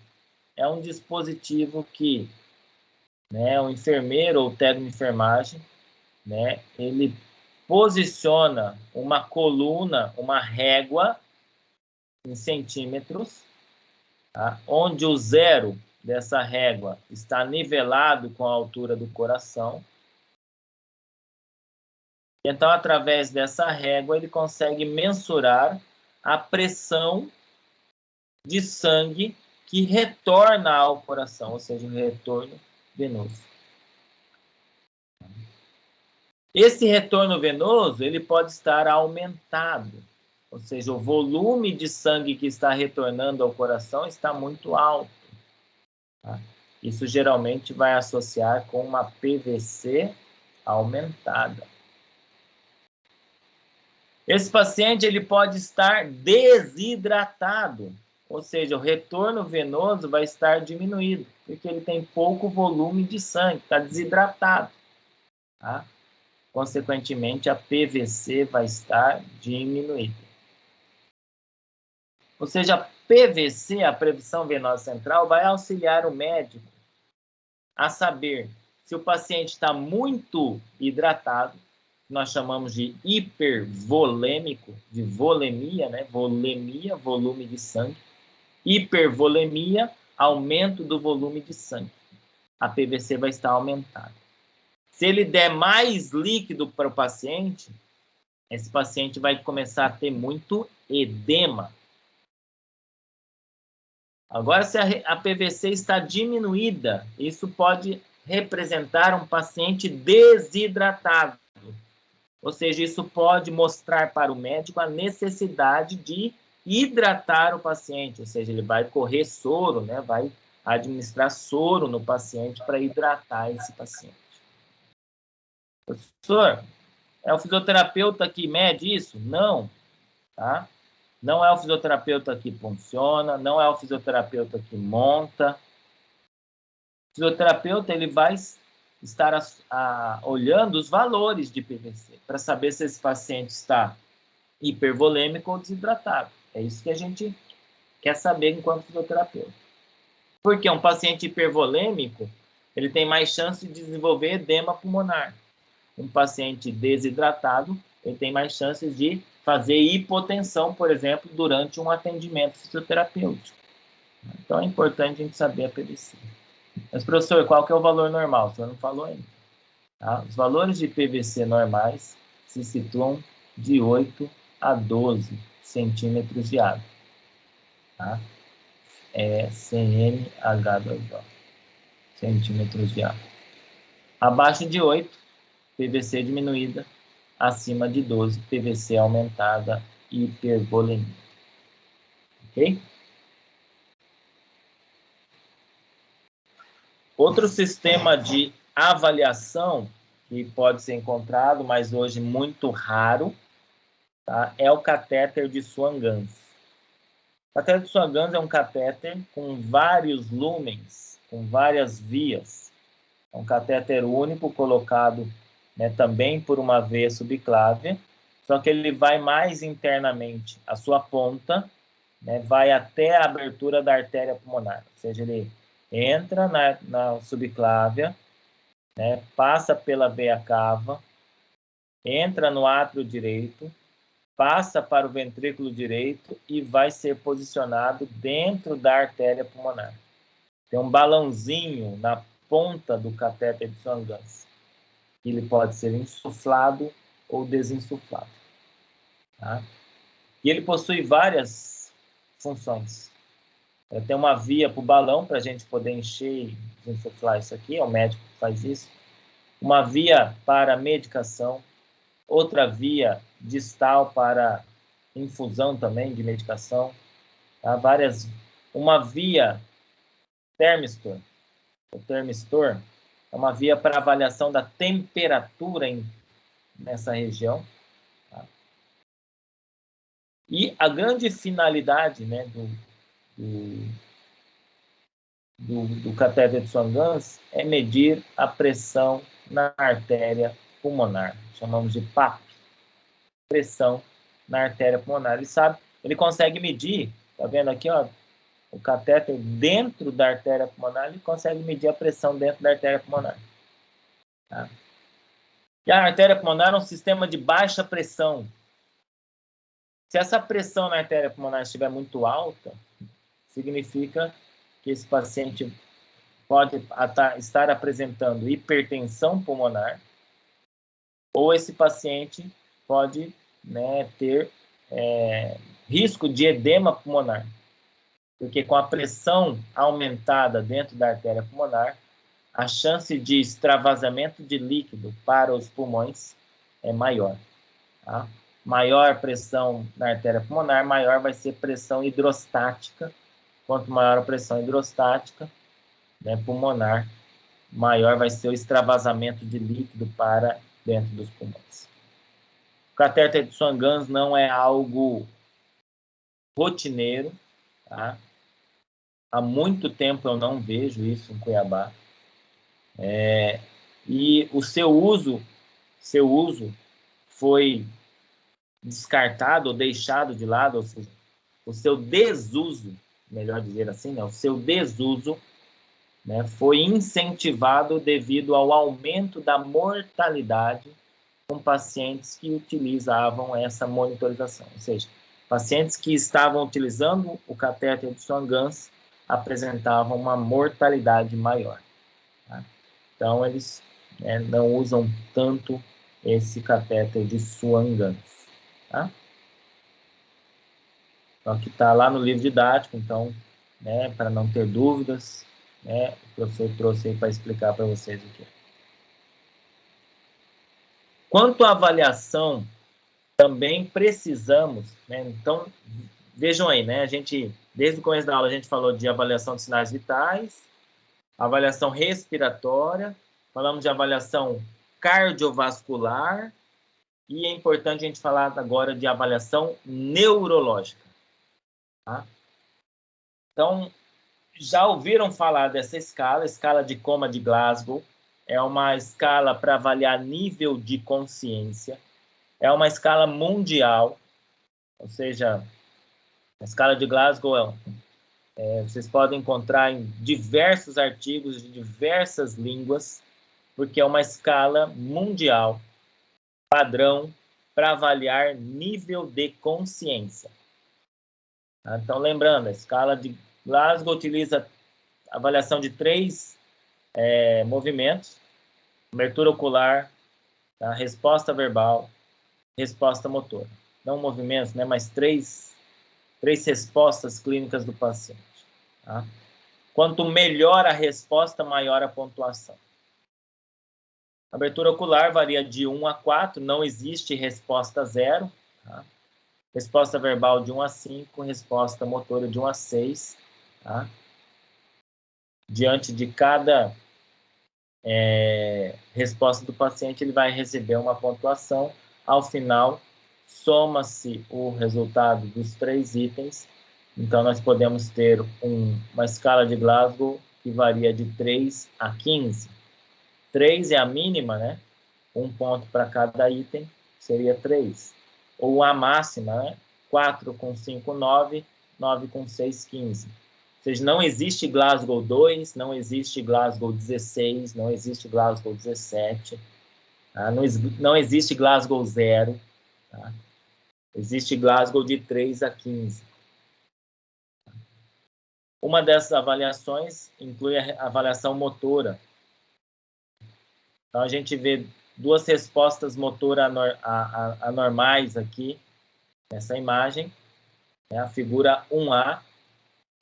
é um dispositivo que, né, o enfermeiro ou técnico de enfermagem, né, ele posiciona uma coluna, uma régua em centímetros, tá? Onde o zero dessa régua está nivelado com a altura do coração. Então, através dessa régua, ele consegue mensurar a pressão de sangue que retorna ao coração, ou seja, o retorno venoso. Esse retorno venoso ele pode estar aumentado, ou seja, o volume de sangue que está retornando ao coração está muito alto. Tá? Isso geralmente vai associar com uma PVC aumentada. Esse paciente ele pode estar desidratado, ou seja, o retorno venoso vai estar diminuído, porque ele tem pouco volume de sangue, está desidratado. Tá? Consequentemente, a PVC vai estar diminuída. Ou seja, a PVC, a pressão venosa central, vai auxiliar o médico a saber se o paciente está muito hidratado, nós chamamos de hipervolêmico, de volemia, né? Volemia, volume de sangue. Hipervolemia, aumento do volume de sangue. A PVC vai estar aumentada. Se ele der mais líquido para o paciente, esse paciente vai começar a ter muito edema. Agora, se a PVC está diminuída, isso pode representar um paciente desidratado. Ou seja, isso pode mostrar para o médico a necessidade de hidratar o paciente, ou seja, ele vai correr soro, né? Vai administrar soro no paciente para hidratar esse paciente. Professor, é o fisioterapeuta que mede isso? Não, tá? Não é o fisioterapeuta que funciona, não é o fisioterapeuta que monta. O fisioterapeuta ele vai estar olhando os valores de PVC para saber se esse paciente está hipervolêmico ou desidratado. É isso que a gente quer saber enquanto fisioterapeuta. Porque um paciente hipervolêmico, ele tem mais chance de desenvolver edema pulmonar. Um paciente desidratado, ele tem mais chances de fazer hipotensão, por exemplo, durante um atendimento fisioterapêutico. Então, é importante a gente saber a PVC. Mas, professor, qual que é o valor normal? O senhor não falou ainda. Tá? Os valores de PVC normais se situam de 8 a 12 centímetros de água. Tá? É CmH2O. Centímetros de água. Abaixo de 8, PVC diminuída. Acima de 12, PVC aumentada, hipervolemia. Ok? Outro sistema de avaliação que pode ser encontrado, mas hoje muito raro, tá? É o catéter de Swan-Ganz. O catéter de Swan-Ganz é um catéter com vários lúmens, com várias vias. É um catéter único colocado, né, também por uma veia subclávia, só que ele vai mais internamente. A sua ponta, né, vai até a abertura da artéria pulmonar, ou seja, ele entra na subclávia, né, passa pela veia cava, entra no átrio direito, passa para o ventrículo direito e vai ser posicionado dentro da artéria pulmonar. Tem um balãozinho na ponta do catéter de Swan-Ganz. Ele pode ser insuflado ou desinsuflado. Tá? E ele possui várias funções. Tem uma via para o balão, para a gente poder encher e insuflar isso aqui, é o médico que faz isso. Uma via para medicação, outra via distal para infusão também de medicação, tá? Uma via termistor. O termistor é uma via para avaliação da temperatura nessa região. Tá? E a grande finalidade, né, do catéter de Swan-Ganz é medir a pressão na artéria pulmonar. Chamamos de PAP, pressão na artéria pulmonar. Ele consegue medir, tá vendo aqui, ó, o catéter dentro da artéria pulmonar, ele consegue medir a pressão dentro da artéria pulmonar. Tá? E a artéria pulmonar é um sistema de baixa pressão. Se essa pressão na artéria pulmonar estiver muito alta, significa que esse paciente pode estar apresentando hipertensão pulmonar, ou esse paciente pode, né, ter risco de edema pulmonar, porque com a pressão aumentada dentro da artéria pulmonar, a chance de extravasamento de líquido para os pulmões é maior. Tá? Maior pressão na artéria pulmonar, maior vai ser pressão hidrostática. Quanto maior a pressão hidrostática, né, pulmonar, maior vai ser o extravasamento de líquido para dentro dos pulmões. O catéter de Swan-Ganz não é algo rotineiro, tá? Há muito tempo eu não vejo isso em Cuiabá. E o seu uso foi descartado ou deixado de lado, ou seja, o seu desuso, melhor dizer assim, né? O seu desuso, né, foi incentivado devido ao aumento da mortalidade com pacientes que utilizavam essa monitorização. Ou seja, pacientes que estavam utilizando o catéter de Swan-Ganz apresentavam uma mortalidade maior. Tá? Então, eles, né, não usam tanto esse catéter de Swan-Ganz. Tá? Então, aqui está lá no livro didático, então, né, para não ter dúvidas, né, o professor trouxe aí para explicar para vocês o que é. Quanto à avaliação, também precisamos, né, então, vejam aí, né, a gente, desde o começo da aula, a gente falou de avaliação de sinais vitais, avaliação respiratória, falamos de avaliação cardiovascular, e é importante a gente falar agora de avaliação neurológica. Tá? Então, já ouviram falar dessa escala de Coma de Glasgow? É uma escala para avaliar nível de consciência. É uma escala mundial, ou seja, a escala de Glasgow vocês podem encontrar em diversos artigos de diversas línguas, porque é uma escala mundial, padrão, para avaliar nível de consciência. Então, lembrando, a escala de Glasgow utiliza a avaliação de 3 movimentos: abertura ocular, tá? Resposta verbal, resposta motora. Não movimentos, né, mas três respostas clínicas do paciente. Tá? Quanto melhor a resposta, maior a pontuação. A abertura ocular varia de 1 a 4, não existe resposta 0. Tá? Resposta verbal de 1 a 5, resposta motora de 1 a 6. Tá? Diante de cada resposta do paciente, ele vai receber uma pontuação. Ao final, soma-se o resultado dos 3 itens. Então, nós podemos ter uma escala de Glasgow que varia de 3 a 15. 3 é a mínima, né? 1 ponto para cada item, seria 3. Ou a máxima, né? 4 com 5, 9, 9 com 6, 15. Ou seja, não existe Glasgow 2, não existe Glasgow 16, não existe Glasgow 17, tá? Não existe Glasgow 0, tá? Existe Glasgow de 3 a 15. Uma dessas avaliações inclui a avaliação motora. Então, a gente vê 2 respostas motoras anormais aqui, nessa imagem. A figura 1A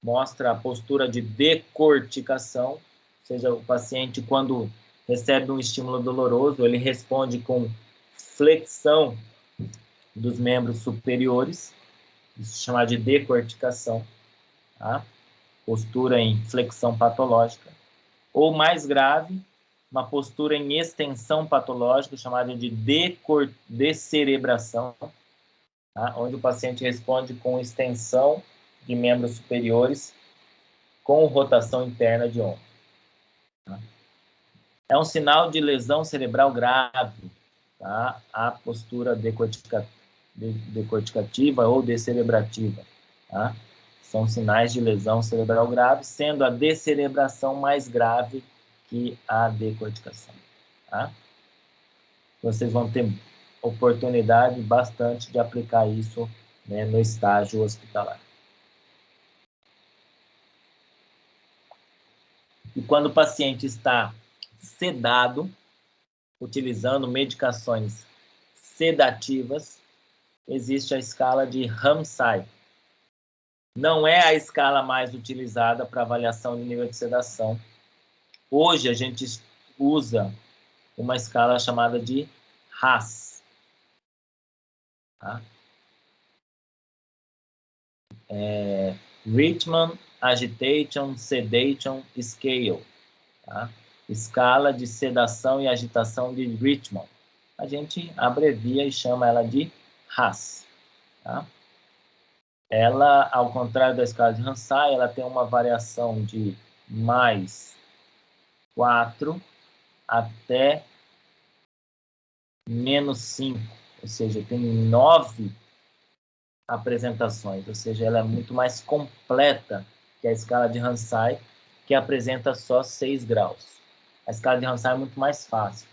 mostra a postura de decorticação, ou seja, o paciente, quando recebe um estímulo doloroso, ele responde com flexão dos membros superiores, isso é chamado de decorticação, tá? Postura em flexão patológica. Ou mais grave, uma postura em extensão patológica, chamada de descerebração, tá? Onde o paciente responde com extensão de membros superiores com rotação interna de ombro. Tá? É um sinal de lesão cerebral grave, tá? A postura decorticativa ou descerebrativa. Tá? São sinais de lesão cerebral grave, sendo a descerebração mais grave que a decorticação. Tá? Vocês vão ter oportunidade bastante de aplicar isso, né, no estágio hospitalar. E quando o paciente está sedado, utilizando medicações sedativas, existe a escala de Ramsay. Não é a escala mais utilizada para avaliação de nível de sedação. Hoje a gente usa uma escala chamada de RASS. Tá? Richmond Agitation Sedation Scale. Tá? Escala de sedação e agitação de Richmond. A gente abrevia e chama ela de RASS. Tá? Ela, ao contrário da escala de Ramsay, ela tem uma variação de mais 4 até menos 5, ou seja, tem 9 apresentações, ou seja, ela é muito mais completa que a escala de Ramsay, que apresenta só 6 graus. A escala de Ramsay é muito mais fácil,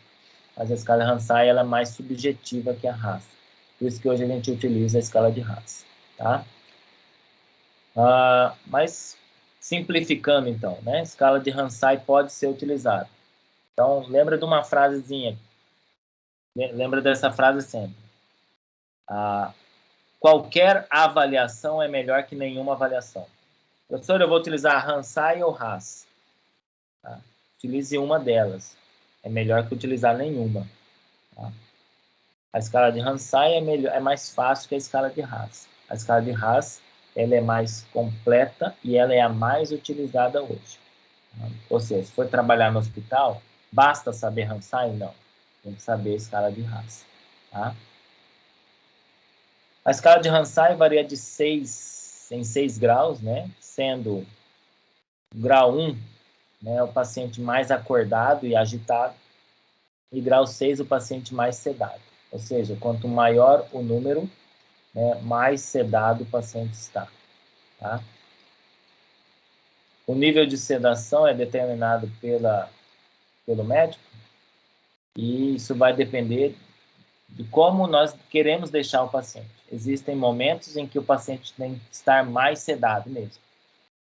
mas a escala de Ramsay ela é mais subjetiva que a RASS. Por isso que hoje a gente utiliza a escala de RASS. Tá? Mas, simplificando então, né? A escala de Ramsay pode ser utilizada. Então, lembra de uma frasezinha. Lembra dessa frase sempre. Qualquer avaliação é melhor que nenhuma avaliação. Professor, eu vou utilizar a Ramsay ou RASS? Tá? Utilize uma delas. É melhor que utilizar nenhuma. Tá? A escala de Ramsay é mais fácil que a escala de RASS. A escala de RASS ela é mais completa e ela é a mais utilizada hoje. Tá? Ou seja, se for trabalhar no hospital, basta saber Ramsay? Não. Tem que saber a escala de RASS. Tá? A escala de Ramsay varia de 6 em 6 graus, né? Sendo o grau 1, né, o paciente mais acordado e agitado, e grau 6, o paciente mais sedado. Ou seja, quanto maior o número, né, mais sedado o paciente está. Tá? O nível de sedação é determinado pelo médico, e isso vai depender de como nós queremos deixar o paciente. Existem momentos em que o paciente tem que estar mais sedado mesmo.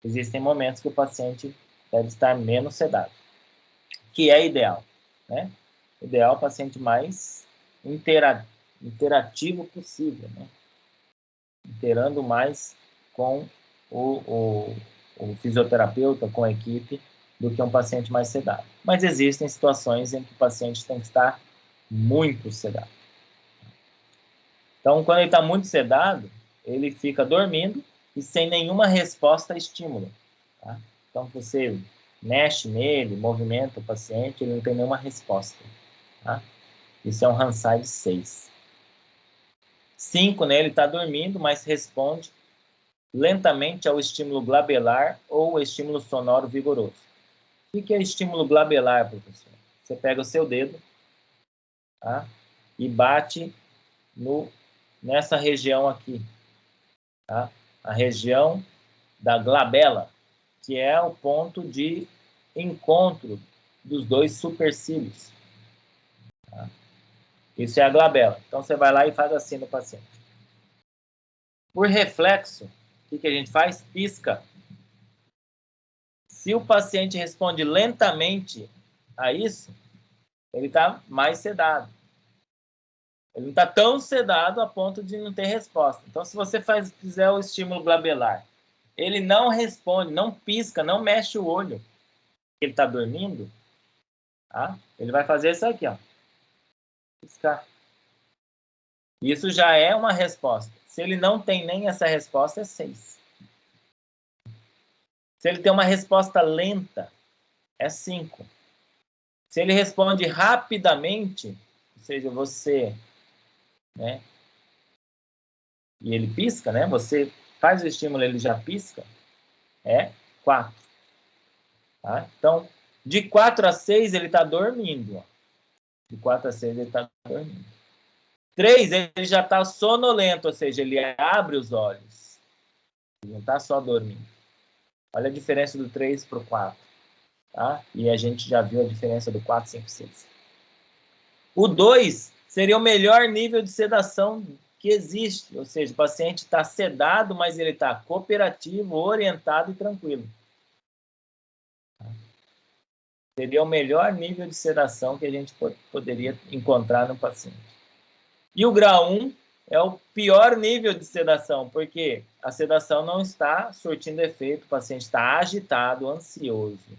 Existem momentos que o paciente deve estar menos sedado, que é ideal, né? Ideal o paciente mais interativo possível, né? Interando mais com o fisioterapeuta, com a equipe, do que um paciente mais sedado. Mas existem situações em que o paciente tem que estar muito sedado. Então, quando ele está muito sedado, ele fica dormindo e sem nenhuma resposta a estímulo. Tá? Então, você mexe nele, movimenta o paciente, ele não tem nenhuma resposta. Tá? Isso é um Hansai de 6. 5, né? Ele está dormindo, mas responde lentamente ao estímulo glabelar ou estímulo sonoro vigoroso. O que é estímulo glabelar, professor? Você pega o seu dedo, tá? E bate nessa região aqui, tá? A região da glabela, que é o ponto de encontro dos dois supercílios. Tá? Isso é a glabela. Então, você vai lá e faz assim no paciente. Por reflexo, o que a gente faz? Pisca. Se o paciente responde lentamente a isso, ele está mais sedado. Ele não está tão sedado a ponto de não ter resposta. Então, se você fizer o estímulo glabelar, ele não responde, não pisca, não mexe o olho, ele está dormindo, tá? Ele vai fazer isso aqui, ó. Piscar. Isso já é uma resposta. Se ele não tem nem essa resposta, é 6. Se ele tem uma resposta lenta, é 5. Se ele responde rapidamente, ou seja, você, né, e ele pisca, né, você faz o estímulo, ele já pisca, é 4. Tá? Então, de 4 a 6, ele está dormindo. Ó. De 4 a 6, ele está dormindo. 3, ele já está sonolento, ou seja, ele abre os olhos. Ele não está só dormindo. Olha a diferença do 3 para o 4. Tá? E a gente já viu a diferença do 4, 5, 6. O 2 seria o melhor nível de sedação que existe. Ou seja, o paciente está sedado, mas ele está cooperativo, orientado e tranquilo. Seria o melhor nível de sedação que a gente poderia encontrar no paciente. E o grau 1 é o pior nível de sedação, porque a sedação não está surtindo efeito, o paciente está agitado, ansioso.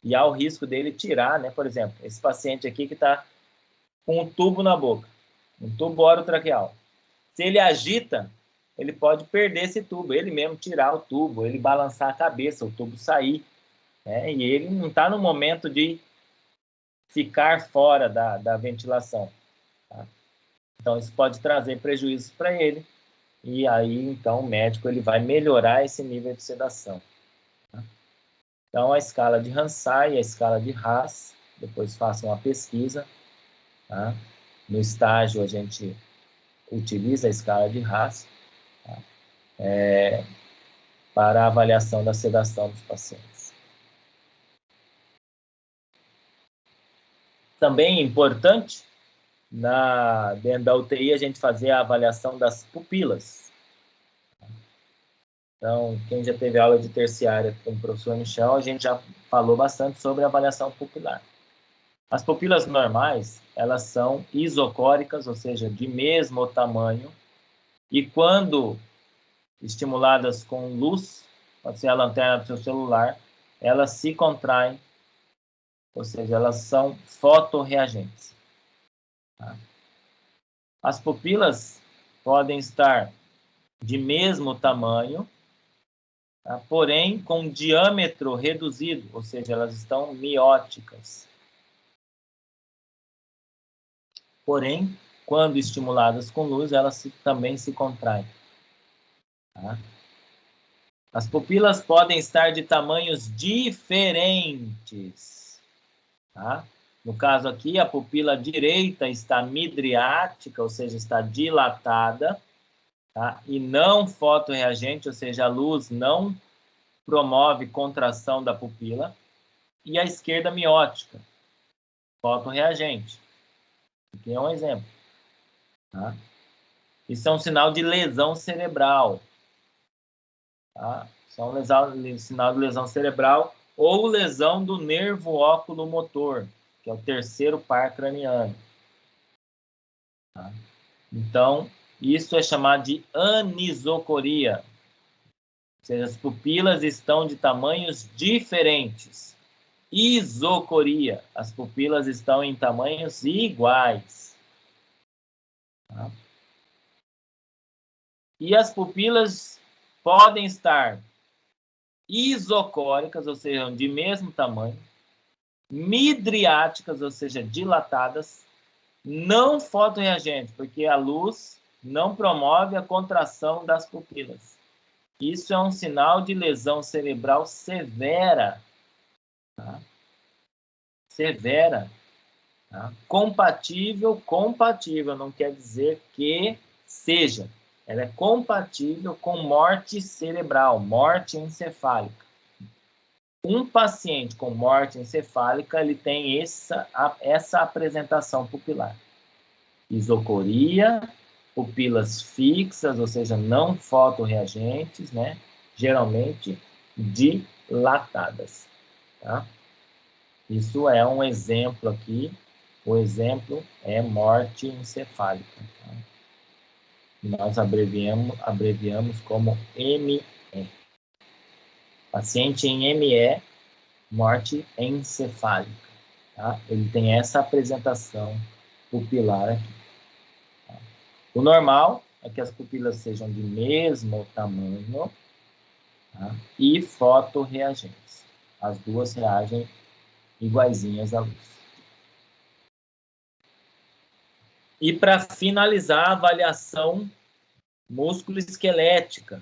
E há o risco dele tirar, né? Por exemplo, esse paciente aqui que está com um tubo na boca, um tubo orotraqueal. Se ele agita, ele pode perder esse tubo, ele mesmo tirar o tubo, ele balançar a cabeça, o tubo sair. Né? E ele não está no momento de ficar fora da ventilação. Tá? Então, isso pode trazer prejuízos para ele. E aí, então, o médico ele vai melhorar esse nível de sedação. Tá? Então, a escala de Hansai e a escala de Haas, depois façam uma pesquisa. Tá? No estágio, a gente utiliza a escala de Haas, tá? Para a avaliação da sedação dos pacientes. Também é importante, dentro da UTI, a gente fazer a avaliação das pupilas. Então, quem já teve aula de terciária com o professor Michel, a gente já falou bastante sobre a avaliação pupilar. As pupilas normais, elas são isocóricas, ou seja, de mesmo tamanho, e quando estimuladas com luz, pode ser a lanterna do seu celular, elas se contraem, ou seja, elas são fotorreagentes. Tá? As pupilas podem estar de mesmo tamanho, tá? Porém com diâmetro reduzido, ou seja, elas estão mióticas. Porém, quando estimuladas com luz, elas também se contraem. Tá? As pupilas podem estar de tamanhos diferentes. Tá? No caso aqui, a pupila direita está midriática, ou seja, está dilatada, tá? E não fotorreagente, ou seja, a luz não promove contração da pupila. E a esquerda miótica, fotorreagente. Aqui é um exemplo. Tá? Isso é um sinal de lesão cerebral. Tá? Isso é um sinal de lesão cerebral ou lesão do nervo óculo-motor, que é o terceiro par craniano. Tá? Então, isso é chamado de anisocoria. Ou seja, as pupilas estão de tamanhos diferentes. Isocoria, as pupilas estão em tamanhos iguais. Tá? E as pupilas podem estar isocóricas, ou seja, de mesmo tamanho, midriáticas, ou seja, dilatadas, não fotorreagentes, porque a luz não promove a contração das pupilas. Isso é um sinal de lesão cerebral severa. Tá? Severa. Tá? Compatível não quer dizer que seja. Ela é compatível com morte cerebral, morte encefálica. Um paciente com morte encefálica, ele tem essa apresentação pupilar. Isocoria, pupilas fixas, ou seja, não fotorreagentes, né? Geralmente dilatadas. Tá? Isso é um exemplo aqui. O exemplo é morte encefálica. Tá? Nós abreviamos como ME. Paciente em ME, morte encefálica. Tá? Ele tem essa apresentação pupilar aqui. Tá? O normal é que as pupilas sejam de mesmo tamanho, tá? E fotorreagentes. As duas reagem iguaizinhas à luz. E para finalizar, a avaliação músculo-esquelética.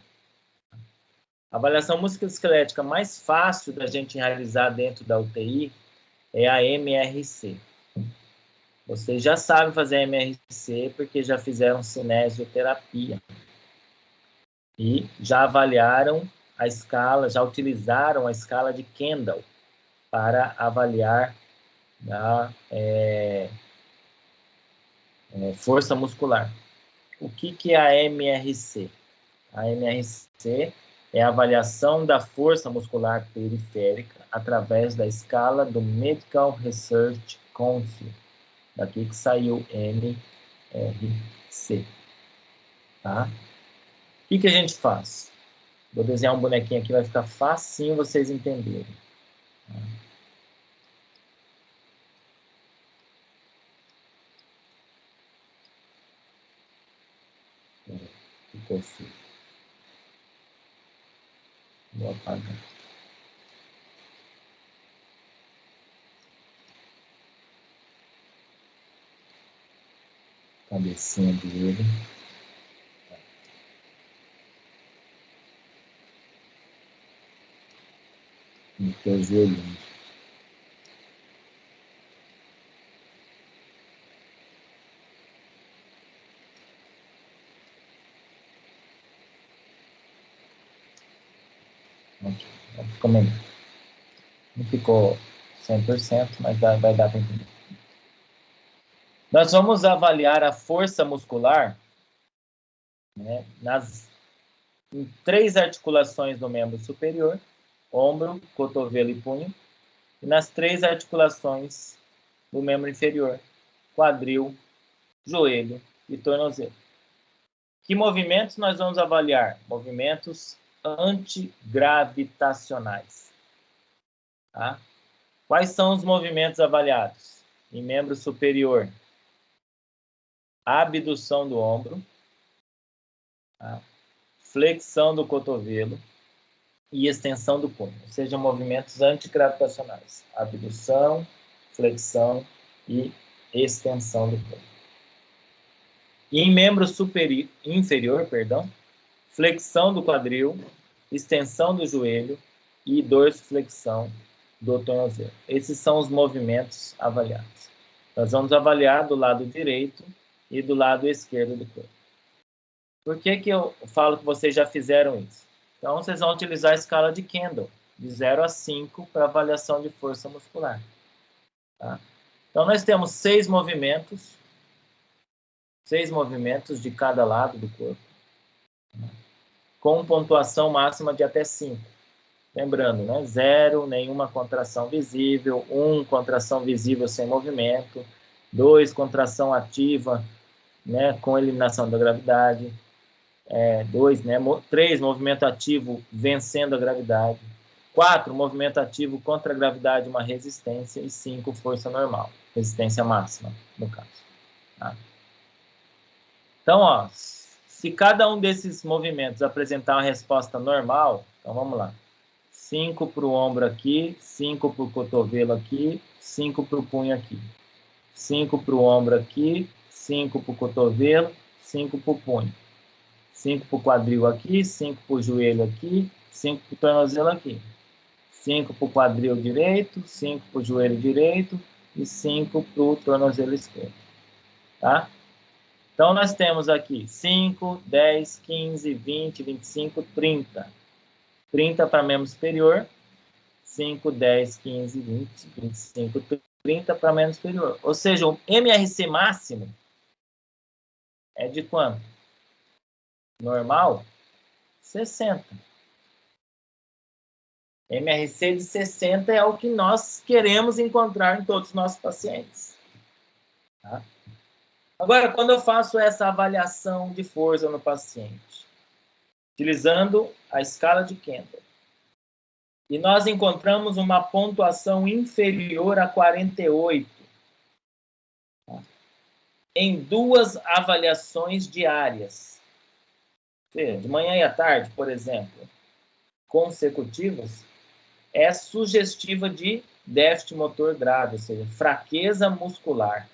A avaliação musculoesquelética mais fácil da gente realizar dentro da UTI é a MRC. Vocês já sabem fazer a MRC porque já fizeram cinesioterapia. E já avaliaram a escala, já utilizaram a escala de Kendall para avaliar a força muscular. O que é a MRC? A MRC é a avaliação da força muscular periférica através da escala do Medical Research Council. Daqui que saiu MRC. Tá? O que a gente faz? Vou desenhar um bonequinho aqui, vai ficar facinho vocês entenderem. Tá? Ficou feio. Vou apagar. Cabecinha dele. No teu joelhinho. Ficou melhor. Não ficou 100%, mas vai dar para entender. Nós vamos avaliar a força muscular, né, em 3 articulações do membro superior, ombro, cotovelo e punho, e nas 3 articulações do membro inferior, quadril, joelho e tornozelo. Que movimentos nós vamos avaliar? Movimentos antigravitacionais. Tá? Quais são os movimentos avaliados? Em membro superior, abdução do ombro, tá? Flexão do cotovelo e extensão do punho, ou seja, movimentos antigravitacionais. Abdução, flexão e extensão do punho. E em membro inferior, flexão do quadril, extensão do joelho e dorsiflexão do tornozelo. Esses são os movimentos avaliados. Nós vamos avaliar do lado direito e do lado esquerdo do corpo. Por que eu falo que vocês já fizeram isso? Então, vocês vão utilizar a escala de Kendall, de 0 a 5, para avaliação de força muscular. Tá? Então, nós temos 6 movimentos de cada lado do corpo, com pontuação máxima de até 5. Lembrando, né? 0, nenhuma contração visível. 1, contração visível sem movimento. 2, contração ativa, né, com eliminação da gravidade. 2, né? 3, movimento ativo vencendo a gravidade. 4, movimento ativo contra a gravidade, uma resistência. E 5, força normal, resistência máxima, no caso. Tá? Então, ó, se cada um desses movimentos apresentar uma resposta normal, então vamos lá. 5 para o ombro aqui, 5 para o cotovelo aqui, 5 para o punho aqui. 5 para o ombro aqui, 5 para o cotovelo, 5 para o punho. 5 para o quadril aqui, 5 para o joelho aqui, 5 para o tornozelo aqui. 5 para o quadril direito, 5 para o joelho direito e 5 para o tornozelo esquerdo. Tá? Então, nós temos aqui 5, 10, 15, 20, 25, 30. 30 para membro superior, 5, 10, 15, 20, 25, 30 para membro superior. Ou seja, o MRC máximo é de quanto? Normal, 60. MRC de 60 é o que nós queremos encontrar em todos os nossos pacientes. Tá? Agora, quando eu faço essa avaliação de força no paciente, utilizando a escala de Kendall, e nós encontramos uma pontuação inferior a 48, tá? Em 2 avaliações diárias, de manhã e à tarde, por exemplo, consecutivas, é sugestiva de déficit motor grave, ou seja, fraqueza muscular.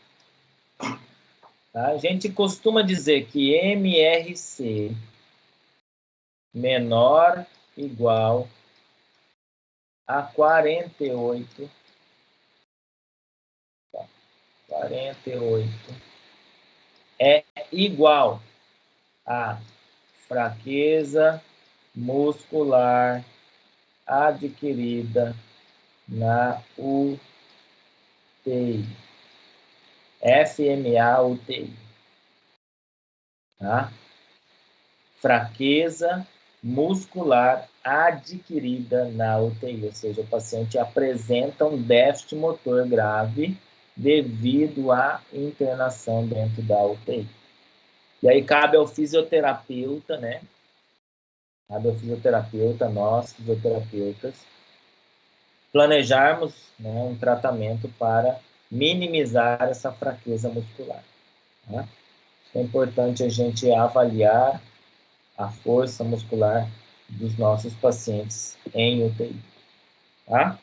Tá? A gente costuma dizer que MRC menor igual a 48, 48 é igual a fraqueza muscular adquirida na UTI. FMA UTI. Tá? Fraqueza muscular adquirida na UTI, ou seja, o paciente apresenta um déficit motor grave devido à internação dentro da UTI. E aí cabe ao fisioterapeuta, né? Cabe ao fisioterapeuta, nós, fisioterapeutas, planejarmos, né, um tratamento para minimizar essa fraqueza muscular. Tá? É importante a gente avaliar a força muscular dos nossos pacientes em UTI. Tá?